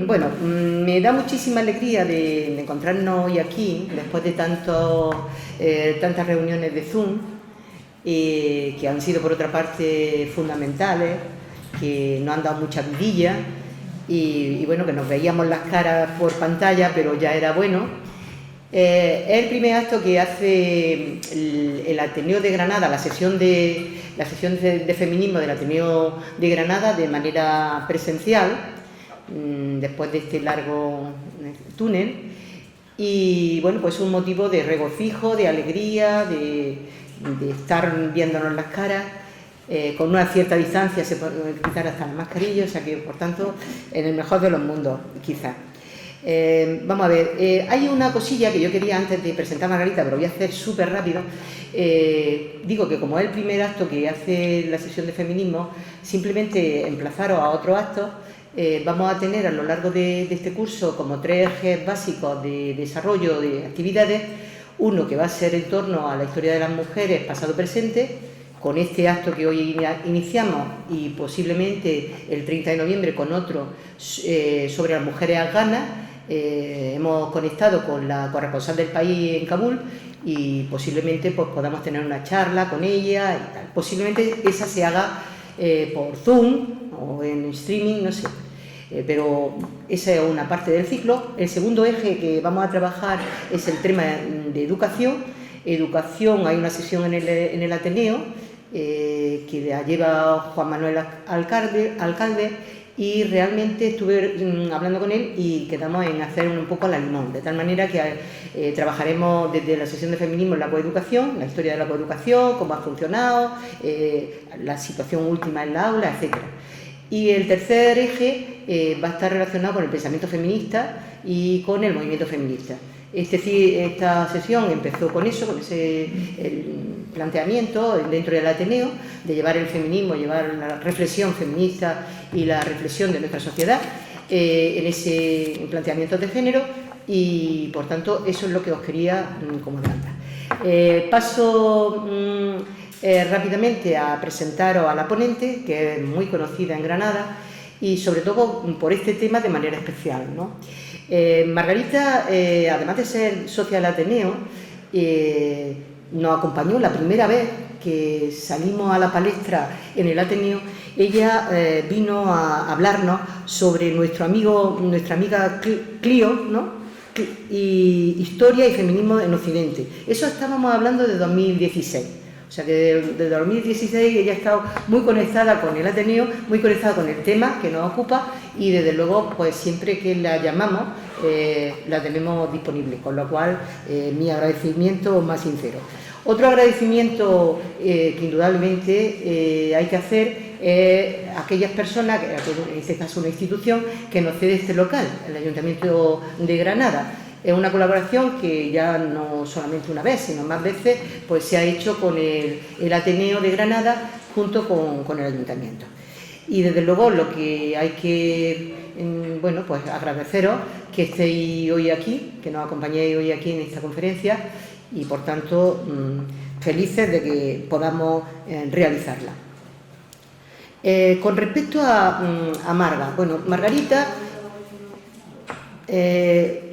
Bueno, me da muchísima alegría de encontrarnos hoy aquí, después de tantas reuniones de Zoom, que han sido por otra parte fundamentales, que nos han dado mucha vidilla y bueno, que nos veíamos las caras por pantalla, pero ya era bueno. Es el primer acto que hace el Ateneo de Granada, la sesión de feminismo del Ateneo de Granada de manera presencial, después de este largo túnel, y bueno, pues es un motivo de regocijo, de alegría, de estar viéndonos las caras, con una cierta distancia, se puede quitar hasta la mascarilla, o sea que por tanto en el mejor de los mundos quizás. Vamos a ver, hay una cosilla que yo quería antes de presentar a Margarita, pero voy a hacer súper rápido. Digo que como es el primer acto que hace la sesión de feminismo, simplemente emplazaros a otros actos. Vamos a tener a lo largo de este curso como 3 ejes básicos de desarrollo de actividades. Uno que va a ser en torno a la historia de las mujeres pasado-presente, con este acto que hoy iniciamos y posiblemente el 30 de noviembre con otro sobre las mujeres afganas. Hemos conectado con la corresponsal del país en Kabul y posiblemente pues, podamos tener una charla con ella y tal. Posiblemente esa se haga por Zoom o en streaming, no sé. Pero esa es una parte del ciclo. El segundo eje que vamos a trabajar es el tema de educación. Educación, hay una sesión en el Ateneo que la lleva Juan Manuel Alcalde, y realmente estuve hablando con él y quedamos en hacer un poco la limón, de tal manera que trabajaremos desde la sesión de feminismo en la coeducación, la historia de la coeducación, cómo ha funcionado, la situación última en la aula, etc. Y el tercer eje va a estar relacionado con el pensamiento feminista y con el movimiento feminista. Esta sesión empezó con eso, con ese planteamiento dentro del Ateneo de llevar el feminismo, llevar la reflexión feminista y la reflexión de nuestra sociedad en ese planteamiento de género, y por tanto eso es lo que os quería como adelantar. Paso rápidamente a presentaros a la ponente, que es muy conocida en Granada y sobre todo por este tema de manera especial, ¿no? Margarita, además de ser socia del Ateneo, nos acompañó la primera vez que salimos a la palestra en el Ateneo. Ella vino a hablarnos sobre nuestra amiga Clio, ¿no? Y historia y feminismo en Occidente. Eso estábamos hablando de 2016. O sea que desde 2016 ella ha estado muy conectada con el Ateneo, muy conectada con el tema que nos ocupa, y desde luego pues siempre que la llamamos la tenemos disponible, con lo cual mi agradecimiento más sincero. Otro agradecimiento que indudablemente hay que hacer es a aquellas personas, en este caso una institución, que nos cede este local, el Ayuntamiento de Granada. Es una colaboración que ya no solamente una vez, sino más veces, pues se ha hecho con el Ateneo de Granada junto con el Ayuntamiento. Y desde luego lo que hay que, bueno, pues agradeceros que estéis hoy aquí, que nos acompañéis hoy aquí en esta conferencia, y por tanto felices de que podamos realizarla. Con respecto a Marga, bueno, Margarita es,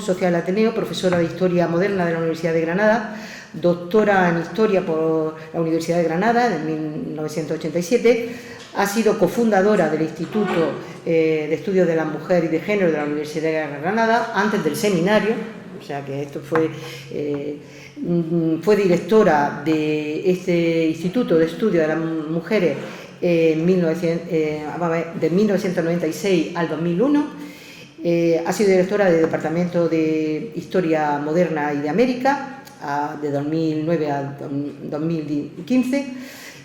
socia del Ateneo, profesora de Historia Moderna de la Universidad de Granada, doctora en Historia por la Universidad de Granada en 1987, ha sido cofundadora del Instituto de Estudios de la Mujer y de Género de la Universidad de Granada, antes del seminario, o sea que esto fue directora de este Instituto de Estudios de las Mujeres de 1996 al 2001. Ha sido directora del Departamento de Historia Moderna y de América de 2009 a 2015,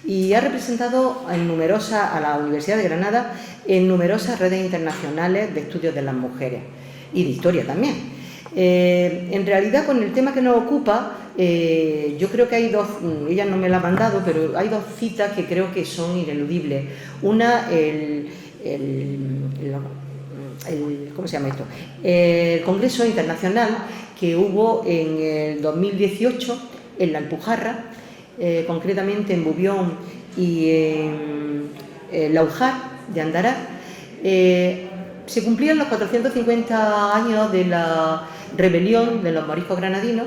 y ha representado a la Universidad de Granada en numerosas redes internacionales de estudios de las mujeres y de historia también. En realidad, con el tema que nos ocupa, yo creo que hay dos, ella no me la ha mandado, pero hay dos citas que creo que son ineludibles. Una, ¿cómo se llama esto? El Congreso Internacional que hubo en el 2018 en La Alpujarra, concretamente en Bubión y en Laujar de Andará, se cumplían los 450 años de la rebelión de los moriscos granadinos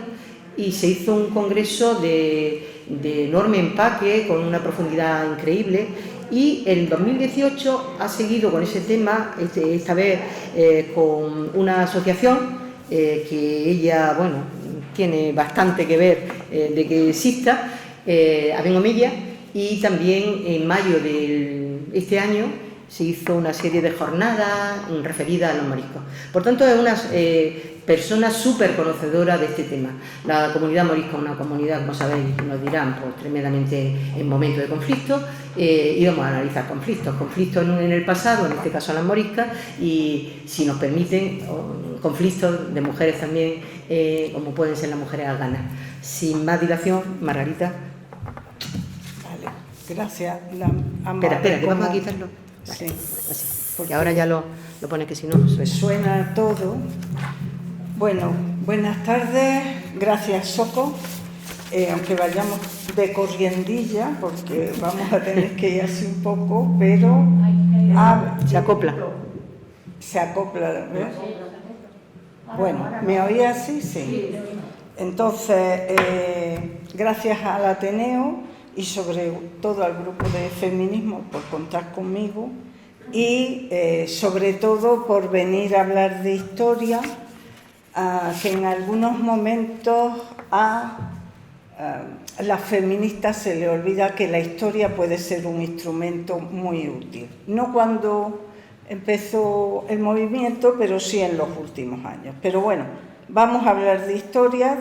y se hizo un congreso de enorme empaque, con una profundidad increíble, y en 2018 ha seguido con ese tema, esta vez con una asociación que ella, bueno, tiene bastante que ver de que exista, Aben Omeya, y también en mayo de este año se hizo una serie de jornadas referidas a los moriscos. Por tanto, es una persona súper conocedora de este tema. La comunidad morisca es una comunidad, como sabéis, nos dirán, pues tremendamente en momentos de conflicto, y vamos a analizar conflictos en el pasado, en este caso las moriscas, y si nos permiten, conflictos de mujeres también, como pueden ser las mujeres afganas. Sin más dilación, Margarita. Vale, gracias. Espera, que vamos a quitarlo. Vale, sí, así. Porque ahora ya lo pone, que si no suena todo. Bueno, buenas tardes, gracias Soco, aunque vayamos de corriendilla, porque vamos a tener que ir así un poco, pero se acopla. Se acopla, ¿ves? Bueno, ¿me oía así? Sí. Entonces, gracias al Ateneo y sobre todo al grupo de feminismo por contar conmigo y sobre todo por venir a hablar de historia, que en algunos momentos a las feministas se le olvida que la historia puede ser un instrumento muy útil. No cuando empezó el movimiento, pero sí en los últimos años. Pero bueno, vamos a hablar de historia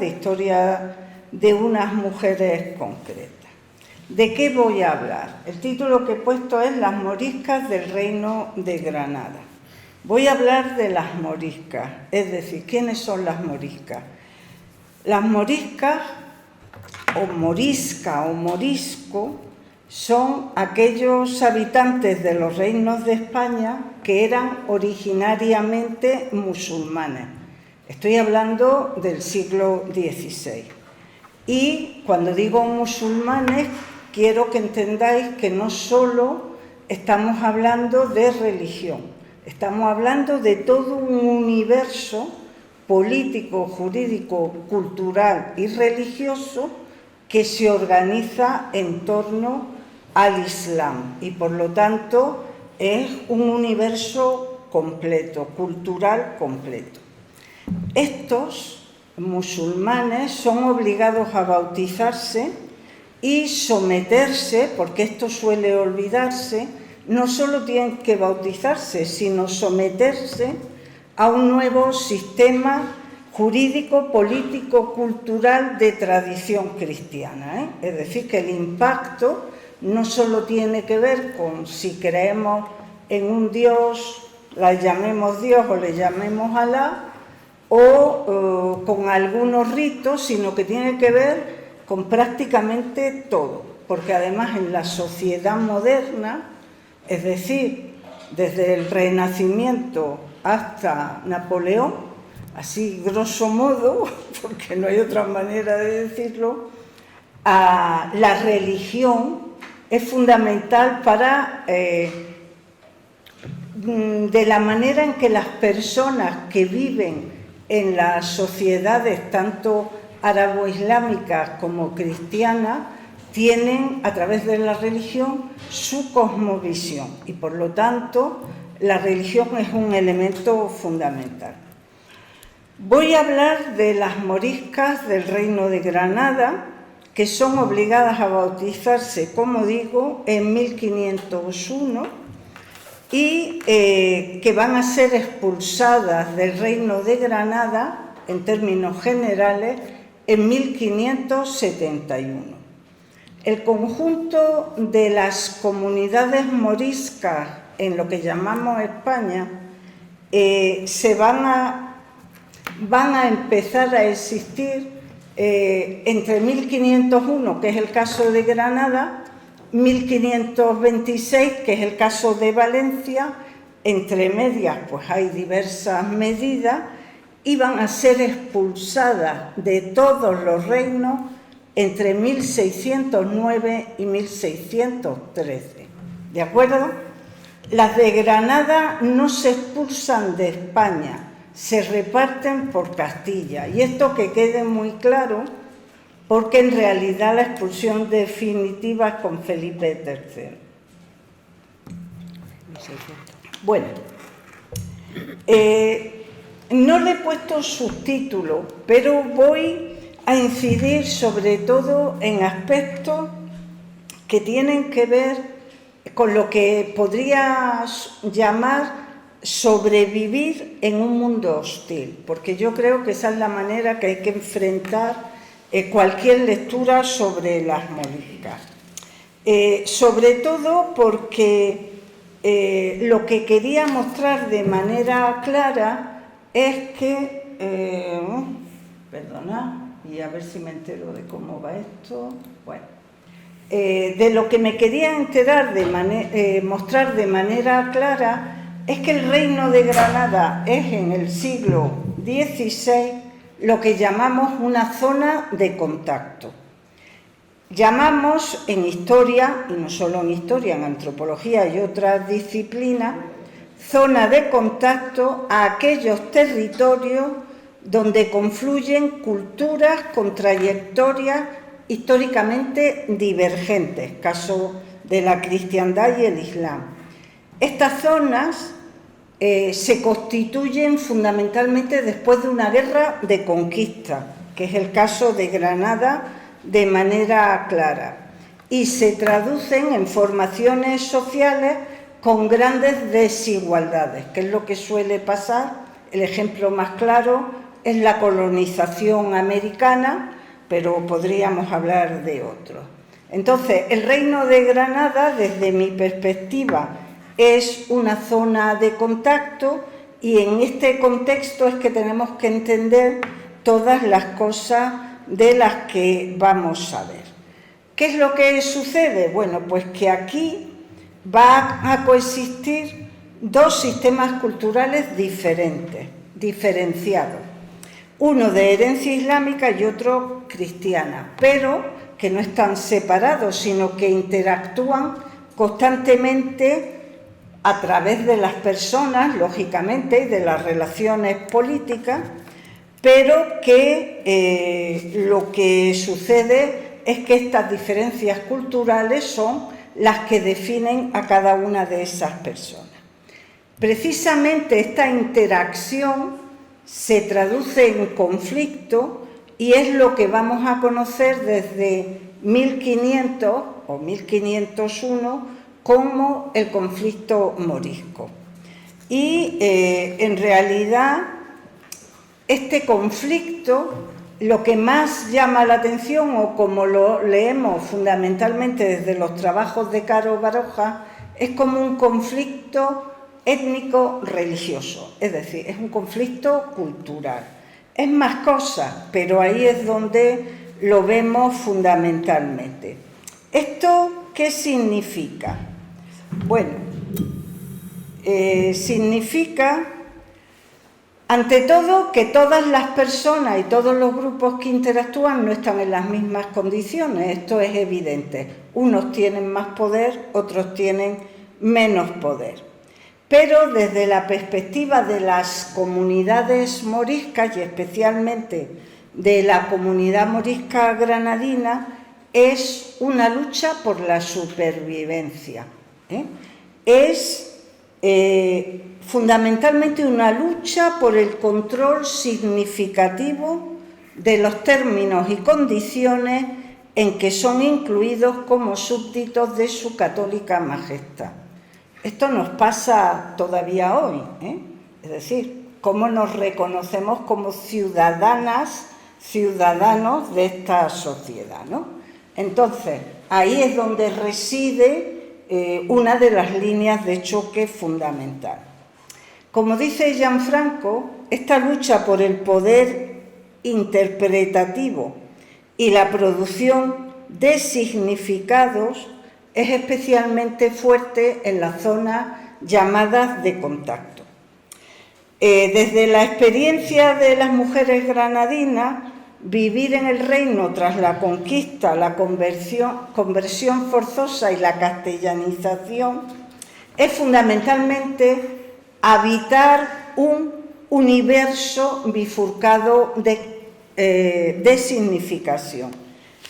de unas mujeres concretas. ¿De qué voy a hablar? El título que he puesto es Las moriscas del Reino de Granada. Voy a hablar de las moriscas, es decir, ¿quiénes son las moriscas? Las moriscas, o morisca o morisco, son aquellos habitantes de los reinos de España que eran originariamente musulmanes. Estoy hablando del siglo XVI. Y cuando digo musulmanes, quiero que entendáis que no solo estamos hablando de religión, estamos hablando de todo un universo político, jurídico, cultural y religioso que se organiza en torno al Islam y, por lo tanto, es un universo completo, cultural completo. Estos musulmanes son obligados a bautizarse y someterse, porque esto suele olvidarse, no solo tienen que bautizarse, sino someterse a un nuevo sistema jurídico, político, cultural de tradición cristiana, Es decir, que el impacto no solo tiene que ver con si creemos en un Dios, la llamemos Dios o le llamemos Alá, o con algunos ritos, sino que tiene que ver con prácticamente todo, porque además en la sociedad moderna, es decir, desde el Renacimiento hasta Napoleón, así grosso modo, porque no hay otra manera de decirlo, la religión es fundamental para de la manera en que las personas que viven en las sociedades tanto árabo-islámicas como cristianas tienen a través de la religión su cosmovisión y por lo tanto la religión es un elemento fundamental. Voy a hablar de las moriscas del Reino de Granada, que son obligadas a bautizarse, como digo, en 1501 y que van a ser expulsadas del Reino de Granada, en términos generales, en 1571. El conjunto de las comunidades moriscas en lo que llamamos España van a empezar a existir entre 1501, que es el caso de Granada, 1526, que es el caso de Valencia. Entre medias pues hay diversas medidas y van a ser expulsadas de todos los reinos entre 1609 y 1613. ¿De acuerdo? Las de Granada no se expulsan de España, se reparten por Castilla. Y esto que quede muy claro, porque en realidad la expulsión definitiva es con Felipe III. Bueno, no le he puesto subtítulo, pero voy a incidir sobre todo en aspectos que tienen que ver con lo que podría llamar sobrevivir en un mundo hostil, porque yo creo que esa es la manera que hay que enfrentar cualquier lectura sobre las moriscas. Sobre todo porque lo que quería mostrar de manera clara es que, perdonad, y a ver si me entero de cómo va esto, bueno, de lo que me quería mostrar de manera clara es que el Reino de Granada es en el siglo XVI lo que llamamos una zona de contacto. Llamamos en historia, y no solo en historia, en antropología y otras disciplinas, zona de contacto a aquellos territorios donde confluyen culturas con trayectorias históricamente divergentes, caso de la cristiandad y el islam. Estas zonas se constituyen fundamentalmente después de una guerra de conquista, que es el caso de Granada de manera clara, y se traducen en formaciones sociales con grandes desigualdades, que es lo que suele pasar. El ejemplo más claro es la colonización americana, pero podríamos hablar de otros. Entonces, el Reino de Granada, desde mi perspectiva, es una zona de contacto, y en este contexto es que tenemos que entender todas las cosas de las que vamos a ver. ¿Qué es lo que sucede? Bueno, pues que aquí va a coexistir dos sistemas culturales diferenciados. Uno de herencia islámica y otro cristiana, pero que no están separados, sino que interactúan constantemente a través de las personas, lógicamente, y de las relaciones políticas, pero que lo que sucede es que estas diferencias culturales son las que definen a cada una de esas personas. Precisamente esta interacción se traduce en conflicto, y es lo que vamos a conocer desde 1500 o 1501 como el conflicto morisco. Y en realidad este conflicto, lo que más llama la atención, o como lo leemos fundamentalmente desde los trabajos de Caro Baroja, es como un conflicto étnico-religioso, es decir, es un conflicto cultural. Es más cosas, pero ahí es donde lo vemos fundamentalmente. ¿Esto qué significa? Bueno, significa, ante todo, que todas las personas y todos los grupos que interactúan no están en las mismas condiciones. Esto es evidente. Unos tienen más poder, otros tienen menos poder. Pero desde la perspectiva de las comunidades moriscas, y especialmente de la comunidad morisca granadina, es una lucha por la supervivencia. Es fundamentalmente una lucha por el control significativo de los términos y condiciones en que son incluidos como súbditos de su católica majestad. Esto nos pasa todavía hoy, es decir, cómo nos reconocemos como ciudadanas, ciudadanos de esta sociedad, ¿no? Entonces, ahí es donde reside una de las líneas de choque fundamental. Como dice Gianfranco, esta lucha por el poder interpretativo y la producción de significados es especialmente fuerte en las zonas llamadas de contacto. Desde la experiencia de las mujeres granadinas, vivir en el reino tras la conquista, la conversión forzosa y la castellanización es fundamentalmente habitar un universo bifurcado de significación.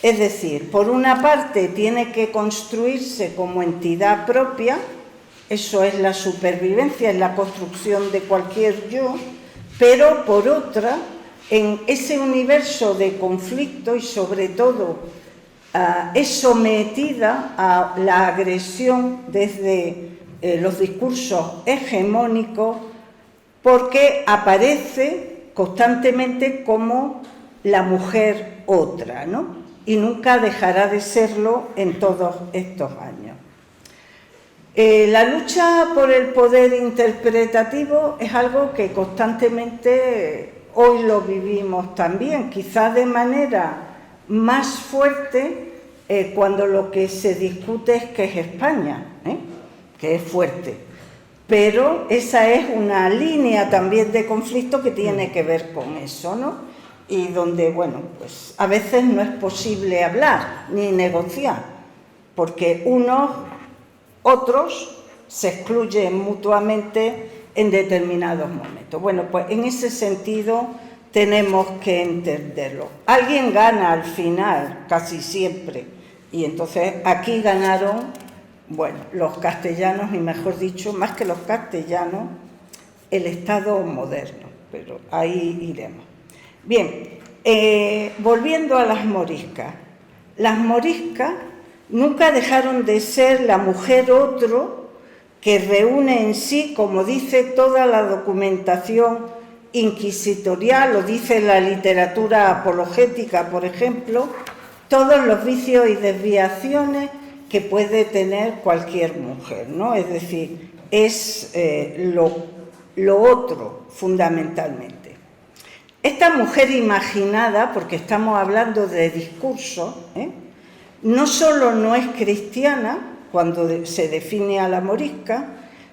Es decir, por una parte tiene que construirse como entidad propia, eso es la supervivencia, es la construcción de cualquier yo, pero por otra, en ese universo de conflicto y sobre todo es sometida a la agresión desde los discursos hegemónicos, porque aparece constantemente como la mujer otra, ¿no? Y nunca dejará de serlo en todos estos años. La lucha por el poder interpretativo es algo que constantemente hoy lo vivimos también, quizás de manera más fuerte cuando lo que se discute es que es España, que es fuerte. Pero esa es una línea también de conflicto que tiene que ver con eso, ¿no? Y donde, bueno, pues a veces no es posible hablar ni negociar, porque otros se excluyen mutuamente en determinados momentos. Bueno, pues en ese sentido tenemos que entenderlo. Alguien gana al final, casi siempre, y entonces aquí ganaron, bueno, los castellanos, y mejor dicho, más que los castellanos, el Estado moderno, pero ahí iremos. Bien, volviendo a las moriscas. Las moriscas nunca dejaron de ser la mujer otro que reúne en sí, como dice toda la documentación inquisitorial, o dice la literatura apologética, por ejemplo, todos los vicios y desviaciones que puede tener cualquier mujer, ¿no? Es decir, es lo otro, fundamentalmente. Esta mujer imaginada, porque estamos hablando de discurso, no solo no es cristiana cuando se define a la morisca,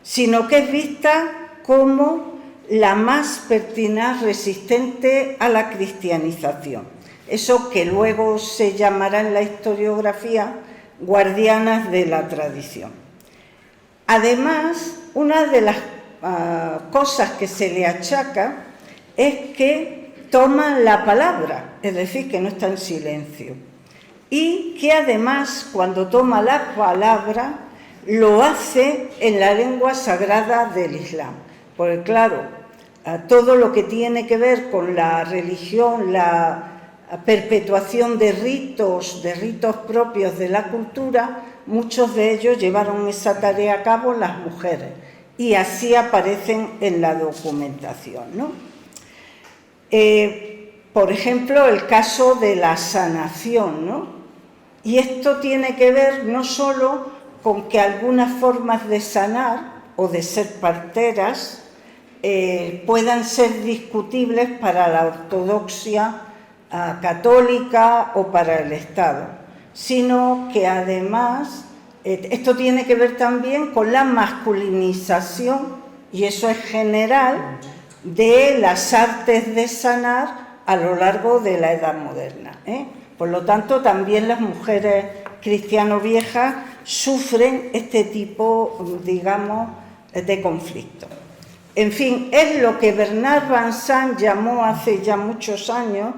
sino que es vista como la más pertinaz resistente a la cristianización. Eso que luego se llamará en la historiografía guardianas de la tradición. Además, una de las cosas que se le achaca es que toma la palabra, es decir, que no está en silencio. Y que además, cuando toma la palabra, lo hace en la lengua sagrada del Islam. Porque claro, todo lo que tiene que ver con la religión, la perpetuación de ritos propios de la cultura, muchos de ellos llevaron esa tarea a cabo las mujeres. Y así aparecen en la documentación, ¿no? Por ejemplo, el caso de la sanación, ¿no? Y esto tiene que ver no solo con que algunas formas de sanar o de ser parteras puedan ser discutibles para la ortodoxia católica o para el Estado, sino que además esto tiene que ver también con la masculinización, y eso es general, de las artes de sanar a lo largo de la Edad Moderna. Por lo tanto, también las mujeres cristiano-viejas sufren este tipo, digamos, de conflicto. En fin, es lo que Bernard Vincent llamó hace ya muchos años,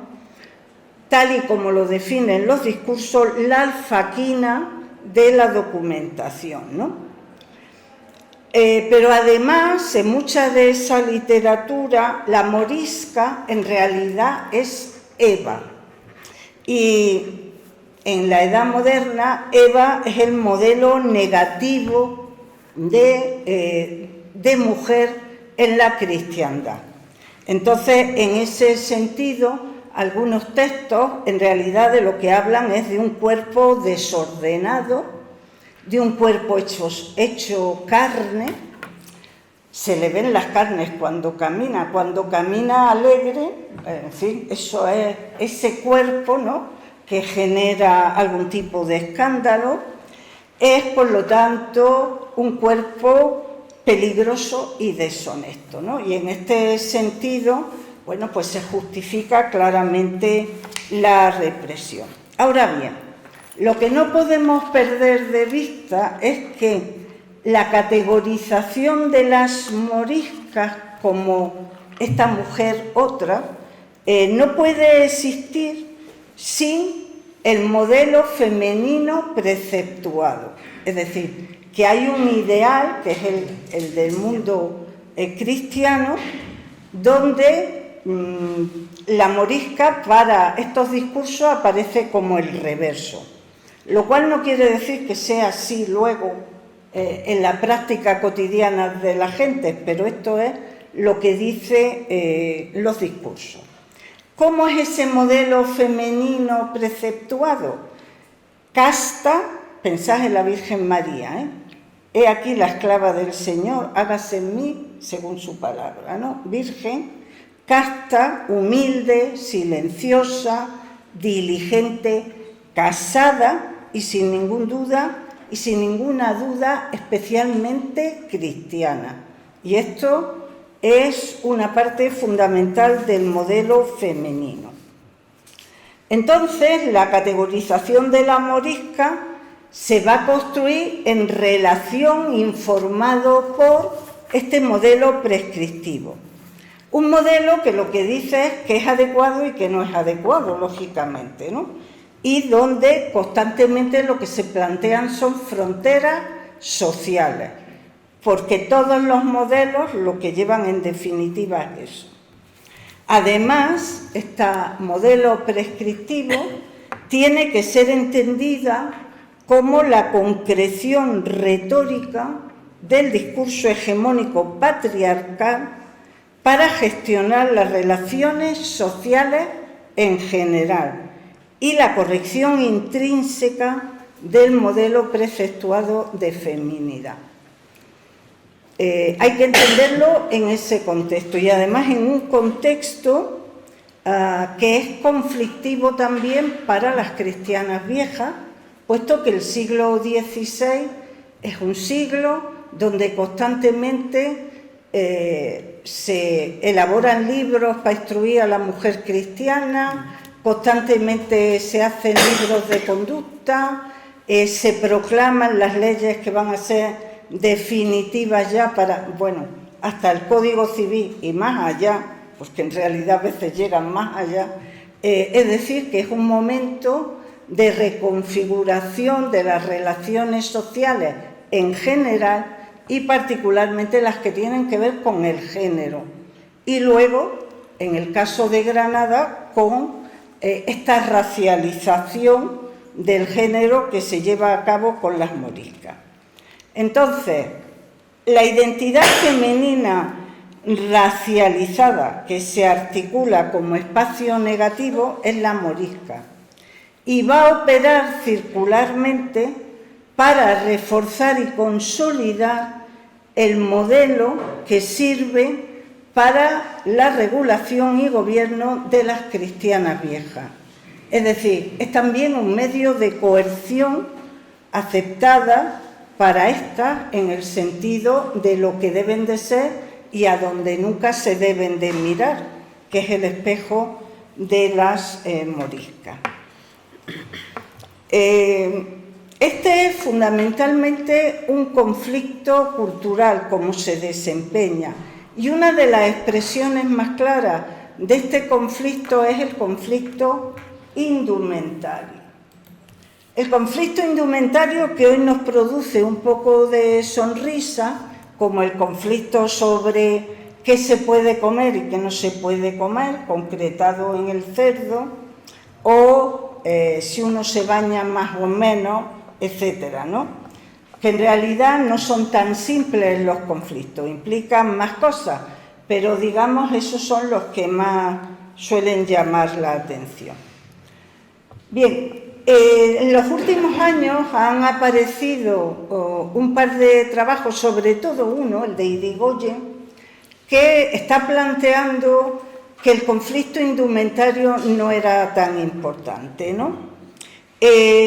tal y como lo definen los discursos, la alfaquina de la documentación, ¿no? Pero además, en mucha de esa literatura, la morisca en realidad es Eva. Y en la Edad Moderna, Eva es el modelo negativo de mujer en la cristiandad. Entonces, en ese sentido, algunos textos en realidad de lo que hablan es de un cuerpo desordenado, de un cuerpo hecho carne. Se le ven las carnes cuando camina alegre, en fin, eso es ese cuerpo, ¿no?, que genera algún tipo de escándalo. Es, por lo tanto, un cuerpo peligroso y deshonesto, ¿no? Y en este sentido, bueno, pues se justifica claramente la represión. Ahora bien, lo que no podemos perder de vista es que la categorización de las moriscas como esta mujer otra no puede existir sin el modelo femenino preceptuado. Es decir, que hay un ideal, que es el del mundo cristiano, donde la morisca para estos discursos aparece como el reverso, lo cual no quiere decir que sea así luego en la práctica cotidiana de la gente, pero esto es lo que dice los discursos. ¿Cómo es ese modelo femenino preceptuado? Casta, pensad en la Virgen María, he aquí la esclava del Señor, hágase en mí según su palabra, ¿no? Virgen, casta, humilde, silenciosa, diligente, casada y sin ninguna duda especialmente cristiana. Y esto es una parte fundamental del modelo femenino. Entonces, la categorización de la morisca se va a construir en relación informado por este modelo prescriptivo. Un modelo que lo que dice es que es adecuado y que no es adecuado, lógicamente, ¿no? Y donde constantemente lo que se plantean son fronteras sociales, porque todos los modelos lo que llevan en definitiva es eso. Además, este modelo prescriptivo tiene que ser entendida como la concreción retórica del discurso hegemónico patriarcal para gestionar las relaciones sociales en general y la corrección intrínseca del modelo preceptuado de feminidad. Hay que entenderlo en ese contexto y además en un contexto que es conflictivo también para las cristianas viejas, puesto que el siglo XVI es un siglo donde constantemente se elaboran libros para instruir a la mujer cristiana, constantemente se hacen libros de conducta, se proclaman las leyes que van a ser definitivas ya para, bueno, hasta el Código Civil y más allá, porque en realidad a veces llegan más allá, es decir, que es un momento de reconfiguración de las relaciones sociales en general y particularmente las que tienen que ver con el género. Y luego, en el caso de Granada, con esta racialización del género que se lleva a cabo con las moriscas. Entonces, la identidad femenina racializada que se articula como espacio negativo es la morisca y va a operar circularmente para reforzar y consolidar el modelo que sirve para la regulación y gobierno de las cristianas viejas. Es decir, es también un medio de coerción aceptada para estas en el sentido de lo que deben de ser y a donde nunca se deben de mirar, que es el espejo de las moriscas. Este es fundamentalmente un conflicto cultural, como se desempeña, y una de las expresiones más claras de este conflicto es el conflicto indumentario. El conflicto indumentario que hoy nos produce un poco de sonrisa, como el conflicto sobre qué se puede comer y qué no se puede comer, concretado en el cerdo, o si uno se baña más o menos, etcétera, ¿no? Que en realidad no son tan simples los conflictos, implican más cosas, pero digamos esos son los que más suelen llamar la atención. Bien, en los últimos años han aparecido un par de trabajos, sobre todo uno, el de Irigoyen, que está planteando que el conflicto indumentario no era tan importante, ¿no?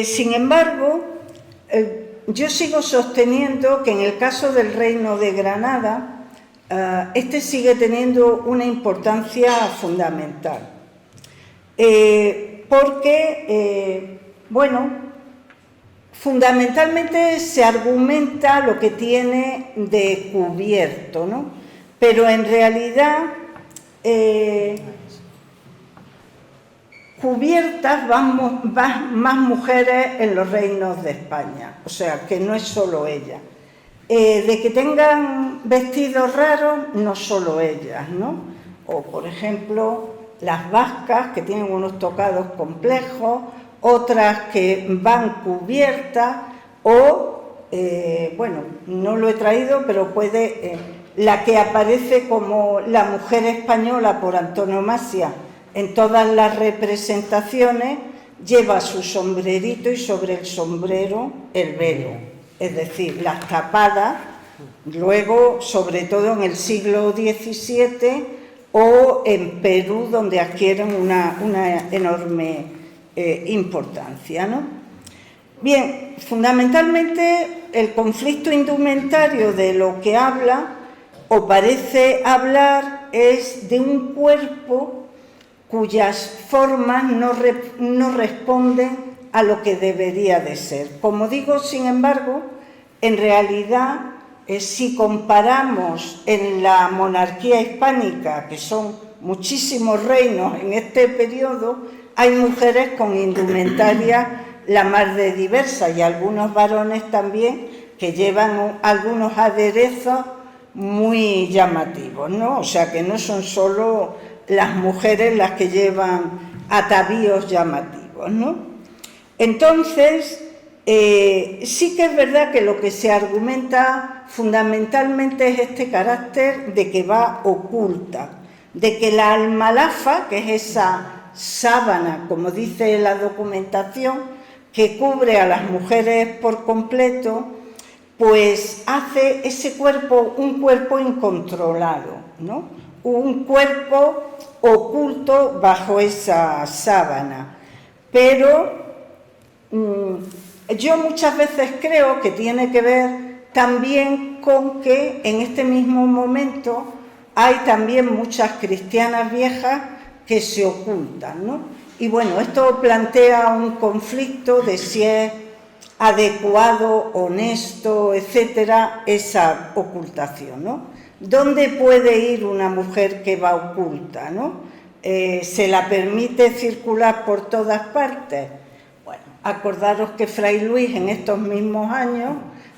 Sin embargo, yo sigo sosteniendo que en el caso del Reino de Granada, este sigue teniendo una importancia fundamental. Porque, bueno, fundamentalmente se argumenta lo que tiene de cubierto, ¿no? Pero en realidad cubiertas van más mujeres en los reinos de España, o sea, que no es solo ella. De que tengan vestidos raros, no solo ellas, ¿no? O, por ejemplo, las vascas, que tienen unos tocados complejos, otras que van cubiertas, o, bueno, no lo he traído, pero puede, la que aparece como la mujer española por antonomasia en todas las representaciones, lleva su sombrerito y sobre el sombrero el velo, es decir, las tapadas, luego, sobre todo en el siglo XVII o en Perú, donde adquieren una enorme importancia, ¿no? Bien, fundamentalmente el conflicto indumentario de lo que habla, o parece hablar, es de un cuerpo cuyas formas no responden a lo que debería de ser. Como digo, sin embargo, en realidad, si comparamos en la monarquía hispánica, que son muchísimos reinos en este periodo, hay mujeres con indumentaria la más de diversa y algunos varones también que llevan algunos aderezos muy llamativos, ¿no? O sea, que no son solo las mujeres las que llevan atavíos llamativos, ¿no? Entonces, sí que es verdad que lo que se argumenta fundamentalmente es este carácter de que va oculta, de que la almalafa, que es esa sábana, como dice la documentación, que cubre a las mujeres por completo, pues hace ese cuerpo un cuerpo incontrolado, ¿no? Un cuerpo oculto bajo esa sábana. Pero yo muchas veces creo que tiene que ver también con que en este mismo momento hay también muchas cristianas viejas que se ocultan, ¿no? Y bueno, esto plantea un conflicto de si es adecuado, honesto, etcétera, esa ocultación, ¿no? ¿Dónde puede ir una mujer que va oculta, ¿no? ¿Se la permite circular por todas partes? Bueno, acordaros que Fray Luis en estos mismos años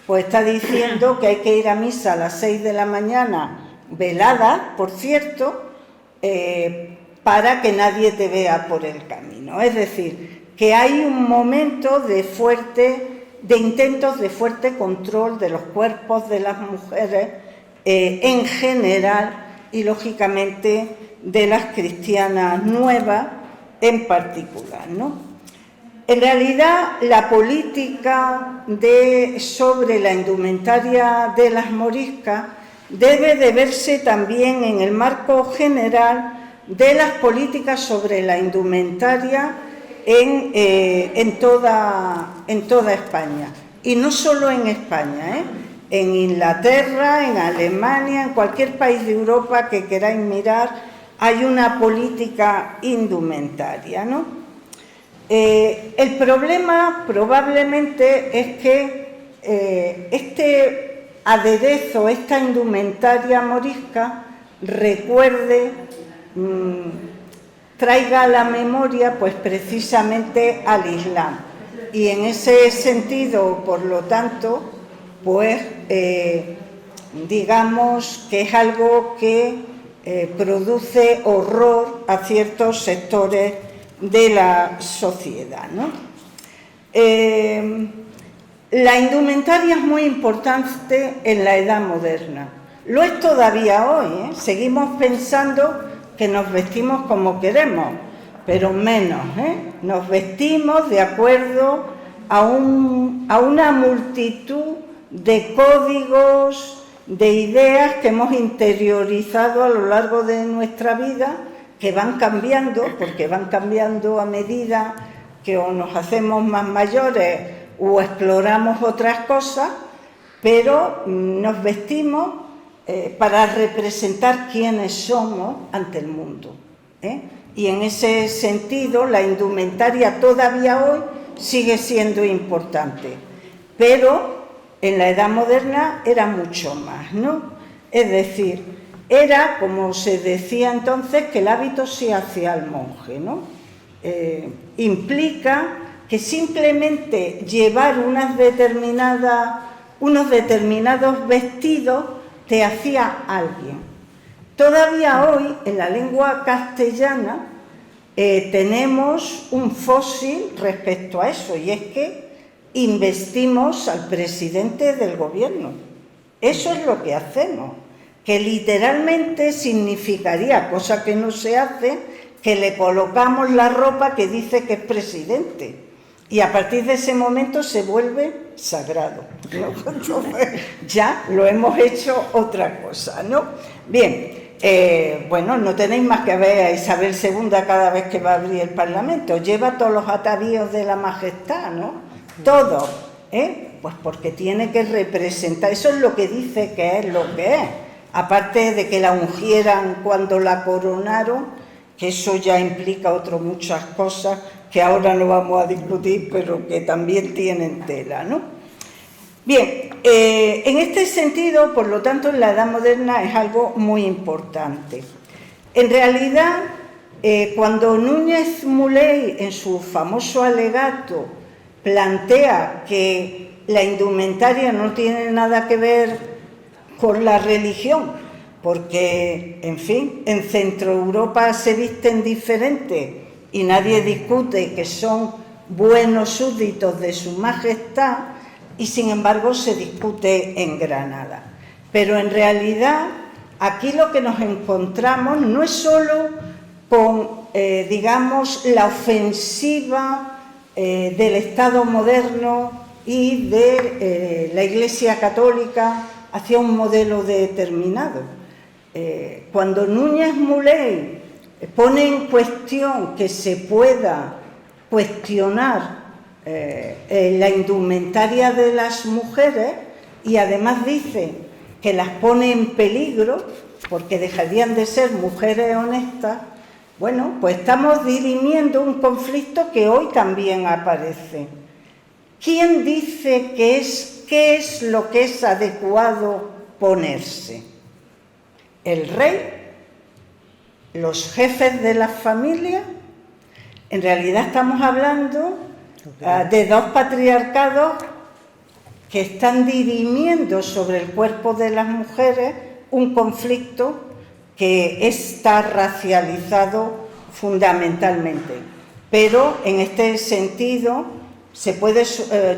pues está diciendo que hay que ir a misa a las 6 de la mañana, velada, por cierto, para que nadie te vea por el camino. Es decir, que hay un momento de intentos de fuerte control de los cuerpos de las mujeres en general y, lógicamente, de las cristianas nuevas en particular, ¿no? En realidad, la política sobre la indumentaria de las moriscas debe de verse también en el marco general de las políticas sobre la indumentaria en toda España. Y no solo en España, en Inglaterra, en Alemania, en cualquier país de Europa que queráis mirar, hay una política indumentaria, ¿no? El problema probablemente es que este aderezo, esta indumentaria morisca, recuerde, traiga a la memoria pues precisamente al Islam. Y en ese sentido, por lo tanto, pues digamos que es algo que produce horror a ciertos sectores de la sociedad, ¿no? La indumentaria es muy importante en la edad moderna. Lo es todavía hoy, Seguimos pensando que nos vestimos como queremos, pero menos, Nos vestimos de acuerdo a una multitud de códigos, de ideas que hemos interiorizado a lo largo de nuestra vida, que van cambiando, porque van cambiando a medida que o nos hacemos más mayores o exploramos otras cosas, pero nos vestimos para representar quiénes somos ante el mundo, Y en ese sentido la indumentaria todavía hoy sigue siendo importante. pero en la Edad Moderna era mucho más, ¿no? Es decir, era, como se decía entonces, que el hábito se hacía al monje, ¿no? Implica que simplemente llevar unos determinados vestidos te hacía alguien. Todavía hoy, en la lengua castellana, tenemos un fósil respecto a eso, y es que investimos al presidente del gobierno. Eso es lo que hacemos, que literalmente significaría, cosa que no se hace, que le colocamos la ropa que dice que es presidente. Y a partir de ese momento se vuelve sagrado, ¿no? Entonces, ya lo hemos hecho otra cosa, ¿no? Bien, bueno, no tenéis más que ver a Isabel II cada vez que va a abrir el Parlamento. Lleva todos los atavíos de la majestad, ¿no? Todo, pues porque tiene que representar, eso es lo que dice que es lo que es. Aparte de que la ungieran cuando la coronaron, que eso ya implica muchas cosas que ahora no vamos a discutir, pero que también tienen tela, ¿no? Bien, en este sentido, por lo tanto, en la Edad Moderna es algo muy importante. En realidad, cuando Núñez Muley, en su famoso alegato, plantea que la indumentaria no tiene nada que ver con la religión, porque, en fin, en Centroeuropa se visten diferente y nadie discute que son buenos súbditos de su majestad, y sin embargo se discute en Granada. Pero en realidad aquí lo que nos encontramos no es solo con, digamos, la ofensiva del Estado moderno y de la Iglesia Católica hacia un modelo determinado. Cuando Núñez Muley pone en cuestión que se pueda cuestionar la indumentaria de las mujeres, y además dice que las pone en peligro porque dejarían de ser mujeres honestas, bueno, pues estamos dirimiendo un conflicto que hoy también aparece. ¿Quién dice qué es lo que es adecuado ponerse? ¿El rey? ¿Los jefes de la familia? En realidad estamos hablando de dos patriarcados que están dirimiendo sobre el cuerpo de las mujeres un conflicto que está racializado fundamentalmente. Pero en este sentido,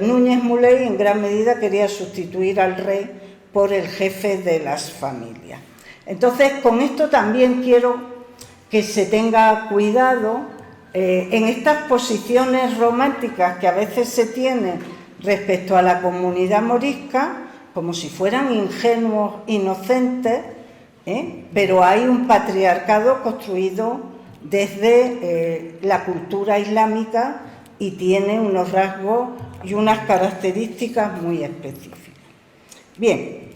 Núñez Muley en gran medida quería sustituir al rey por el jefe de las familias. Entonces, con esto también quiero que se tenga cuidado en estas posiciones románticas que a veces se tienen respecto a la comunidad morisca, como si fueran ingenuos, inocentes, pero hay un patriarcado construido desde la cultura islámica y tiene unos rasgos y unas características muy específicas. Bien,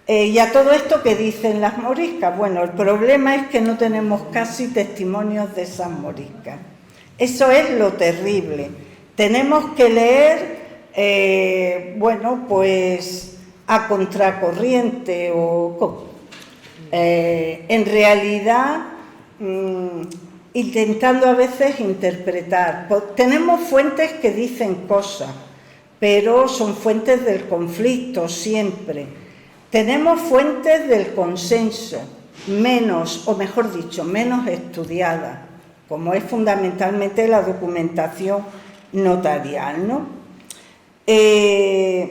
y a todo esto, ¿qué dicen las moriscas? Bueno, el problema es que no tenemos casi testimonios de esas moriscas. Eso es lo terrible. Tenemos que leer, bueno, pues a contracorriente o en realidad intentando a veces interpretar. Tenemos fuentes que dicen cosas, pero son fuentes del conflicto siempre. Tenemos fuentes del consenso, menos estudiadas, como es fundamentalmente la documentación notarial, ¿no? Es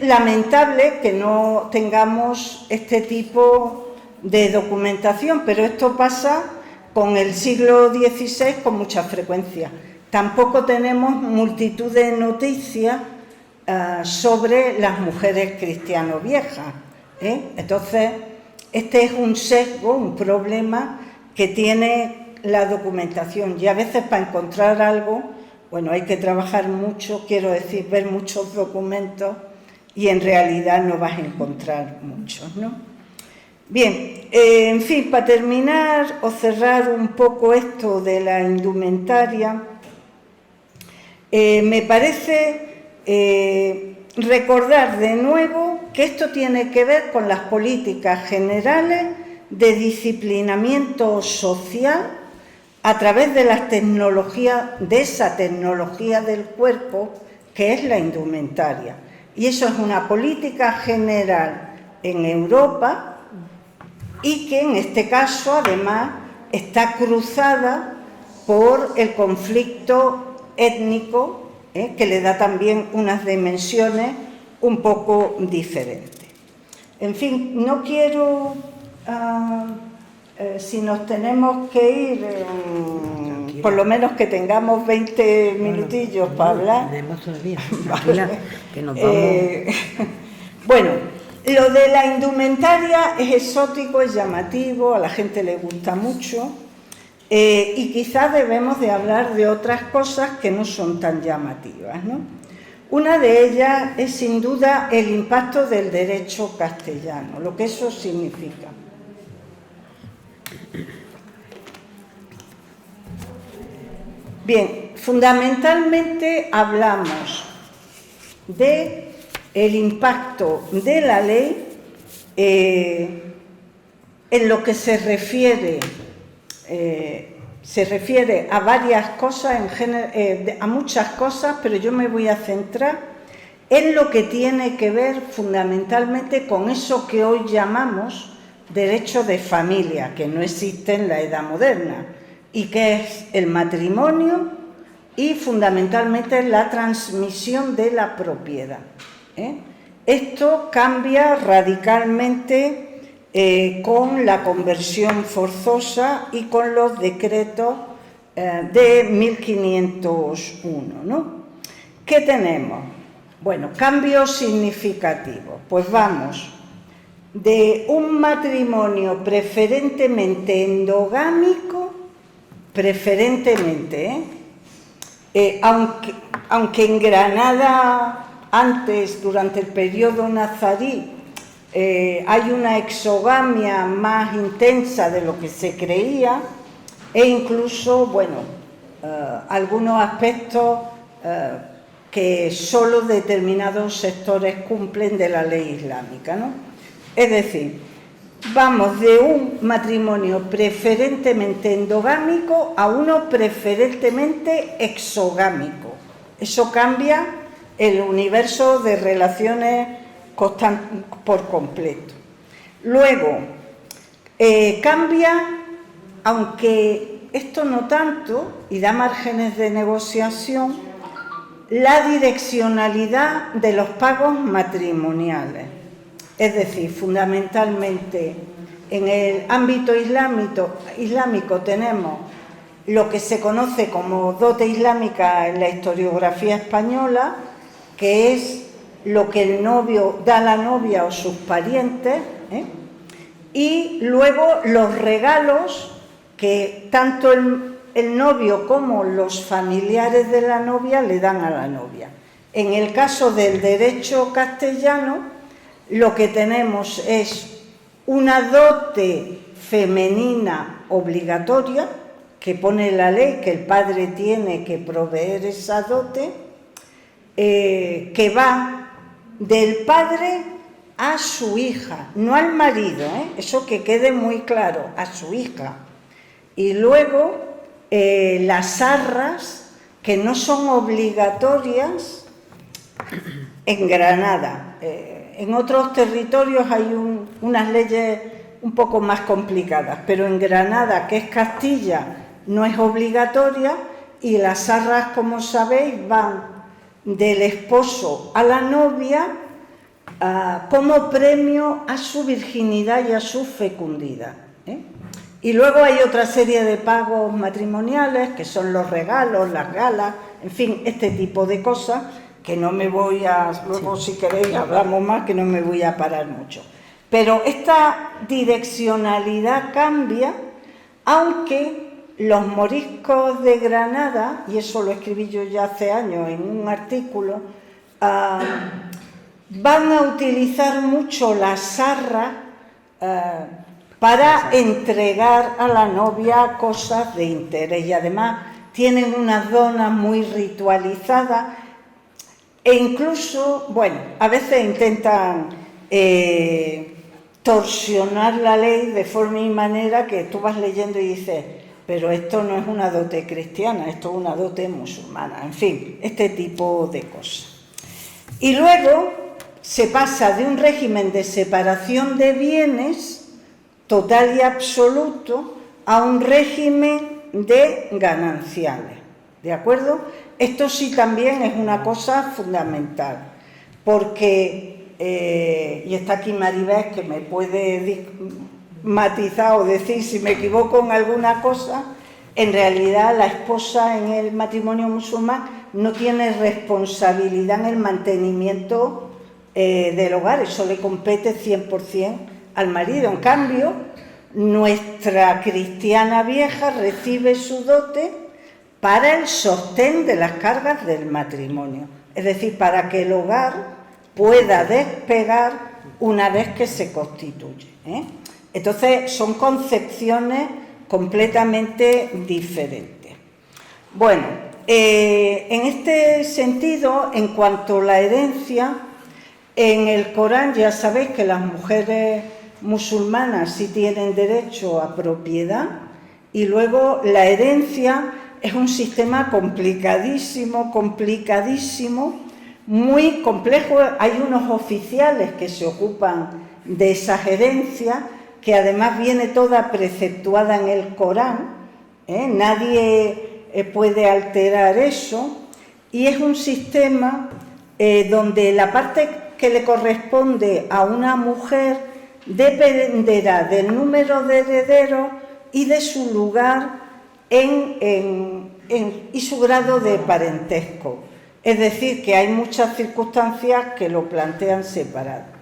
lamentable que no tengamos este tipo de documentación, pero esto pasa con el siglo XVI con mucha frecuencia. Tampoco tenemos multitud de noticias sobre las mujeres cristiano viejas, Entonces, este es un sesgo, un problema que tiene la documentación, y a veces para encontrar algo, bueno, hay que trabajar mucho, quiero decir, ver muchos documentos, y en realidad no vas a encontrar muchos, ¿no? Bien, en fin, para terminar o cerrar un poco esto de la indumentaria, me parece recordar de nuevo que esto tiene que ver con las políticas generales de disciplinamiento social a través de las tecnologías, de esa tecnología del cuerpo que es la indumentaria. Y eso es una política general en Europa y que en este caso además está cruzada por el conflicto étnico, que le da también unas dimensiones un poco diferentes. En fin, no quiero, si nos tenemos que ir, por lo menos que tengamos 20 minutillos para hablar. Tenemos todavía, Vale. que nos vamos. Bueno, lo de la indumentaria es exótico, es llamativo, a la gente le gusta mucho. Y quizás debemos de hablar de otras cosas que no son tan llamativas, ¿no? Una de ellas es sin duda el impacto del derecho castellano, lo que eso significa. Bien, fundamentalmente hablamos de el impacto de la ley en lo que se refiere a varias cosas, a muchas cosas, pero yo me voy a centrar en lo que tiene que ver fundamentalmente con eso que hoy llamamos derecho de familia, que no existe en la edad moderna, y que es el matrimonio y fundamentalmente la transmisión de la propiedad. Esto cambia radicalmente con la conversión forzosa y con los decretos de 1501, ¿no? ¿Qué tenemos? Bueno, cambios significativos. Pues vamos de un matrimonio preferentemente endogámico, aunque en Granada antes, durante el periodo nazarí, hay una exogamia más intensa de lo que se creía e incluso, bueno, algunos aspectos que solo determinados sectores cumplen de la ley islámica, ¿no? Es decir, vamos de un matrimonio preferentemente endogámico a uno preferentemente exogámico. Eso cambia el universo de relaciones por completo. Luego, cambia, aunque esto no tanto, y da márgenes de negociación, la direccionalidad de los pagos matrimoniales. Es decir, fundamentalmente en el ámbito islámico tenemos lo que se conoce como dote islámica en la historiografía española, que es lo que el novio da a la novia o sus parientes, y luego los regalos que tanto el novio como los familiares de la novia le dan a la novia. En el caso del derecho castellano, lo que tenemos es una dote femenina obligatoria, que pone la ley que el padre tiene que proveer esa dote, que va del padre a su hija, no al marido, eso que quede muy claro, a su hija. Y luego las arras, que no son obligatorias en Granada. En otros territorios hay unas leyes un poco más complicadas, pero en Granada, que es Castilla, no es obligatoria, y las arras, como sabéis, van del esposo a la novia como premio a su virginidad y a su fecundidad. Y luego hay otra serie de pagos matrimoniales, que son los regalos, las galas, en fin, este tipo de cosas, que no me voy a... Luego, si queréis, hablamos más, que no me voy a parar mucho. Pero esta direccionalidad cambia, aunque los moriscos de Granada, y eso lo escribí yo ya hace años en un artículo, van a utilizar mucho las arras para entregar a la novia cosas de interés, y además tienen unas donas muy ritualizadas. E incluso, bueno, a veces intentan torsionar la ley de forma y manera que tú vas leyendo y dices, pero esto no es una dote cristiana, esto es una dote musulmana, en fin, este tipo de cosas. Y luego se pasa de un régimen de separación de bienes total y absoluto a un régimen de gananciales, ¿de acuerdo? Esto sí también es una cosa fundamental, porque, y está aquí Maribel que me puede matizar o decir si me equivoco en alguna cosa, en realidad la esposa en el matrimonio musulmán no tiene responsabilidad en el mantenimiento del hogar, eso le compete 100% al marido. En cambio, nuestra cristiana vieja recibe su dote para el sostén de las cargas del matrimonio, es decir, para que el hogar pueda despegar una vez que se constituye, ¿eh? Entonces, son concepciones completamente diferentes. Bueno, en este sentido, en cuanto a la herencia, en el Corán ya sabéis que las mujeres musulmanas sí tienen derecho a propiedad, y luego la herencia es un sistema complicadísimo, muy complejo. Hay unos oficiales que se ocupan de esas herencias, que además viene toda preceptuada en el Corán, nadie puede alterar eso, y es un sistema donde la parte que le corresponde a una mujer dependerá del número de herederos y de su lugar y su grado de parentesco. Es decir, que hay muchas circunstancias que lo plantean separado.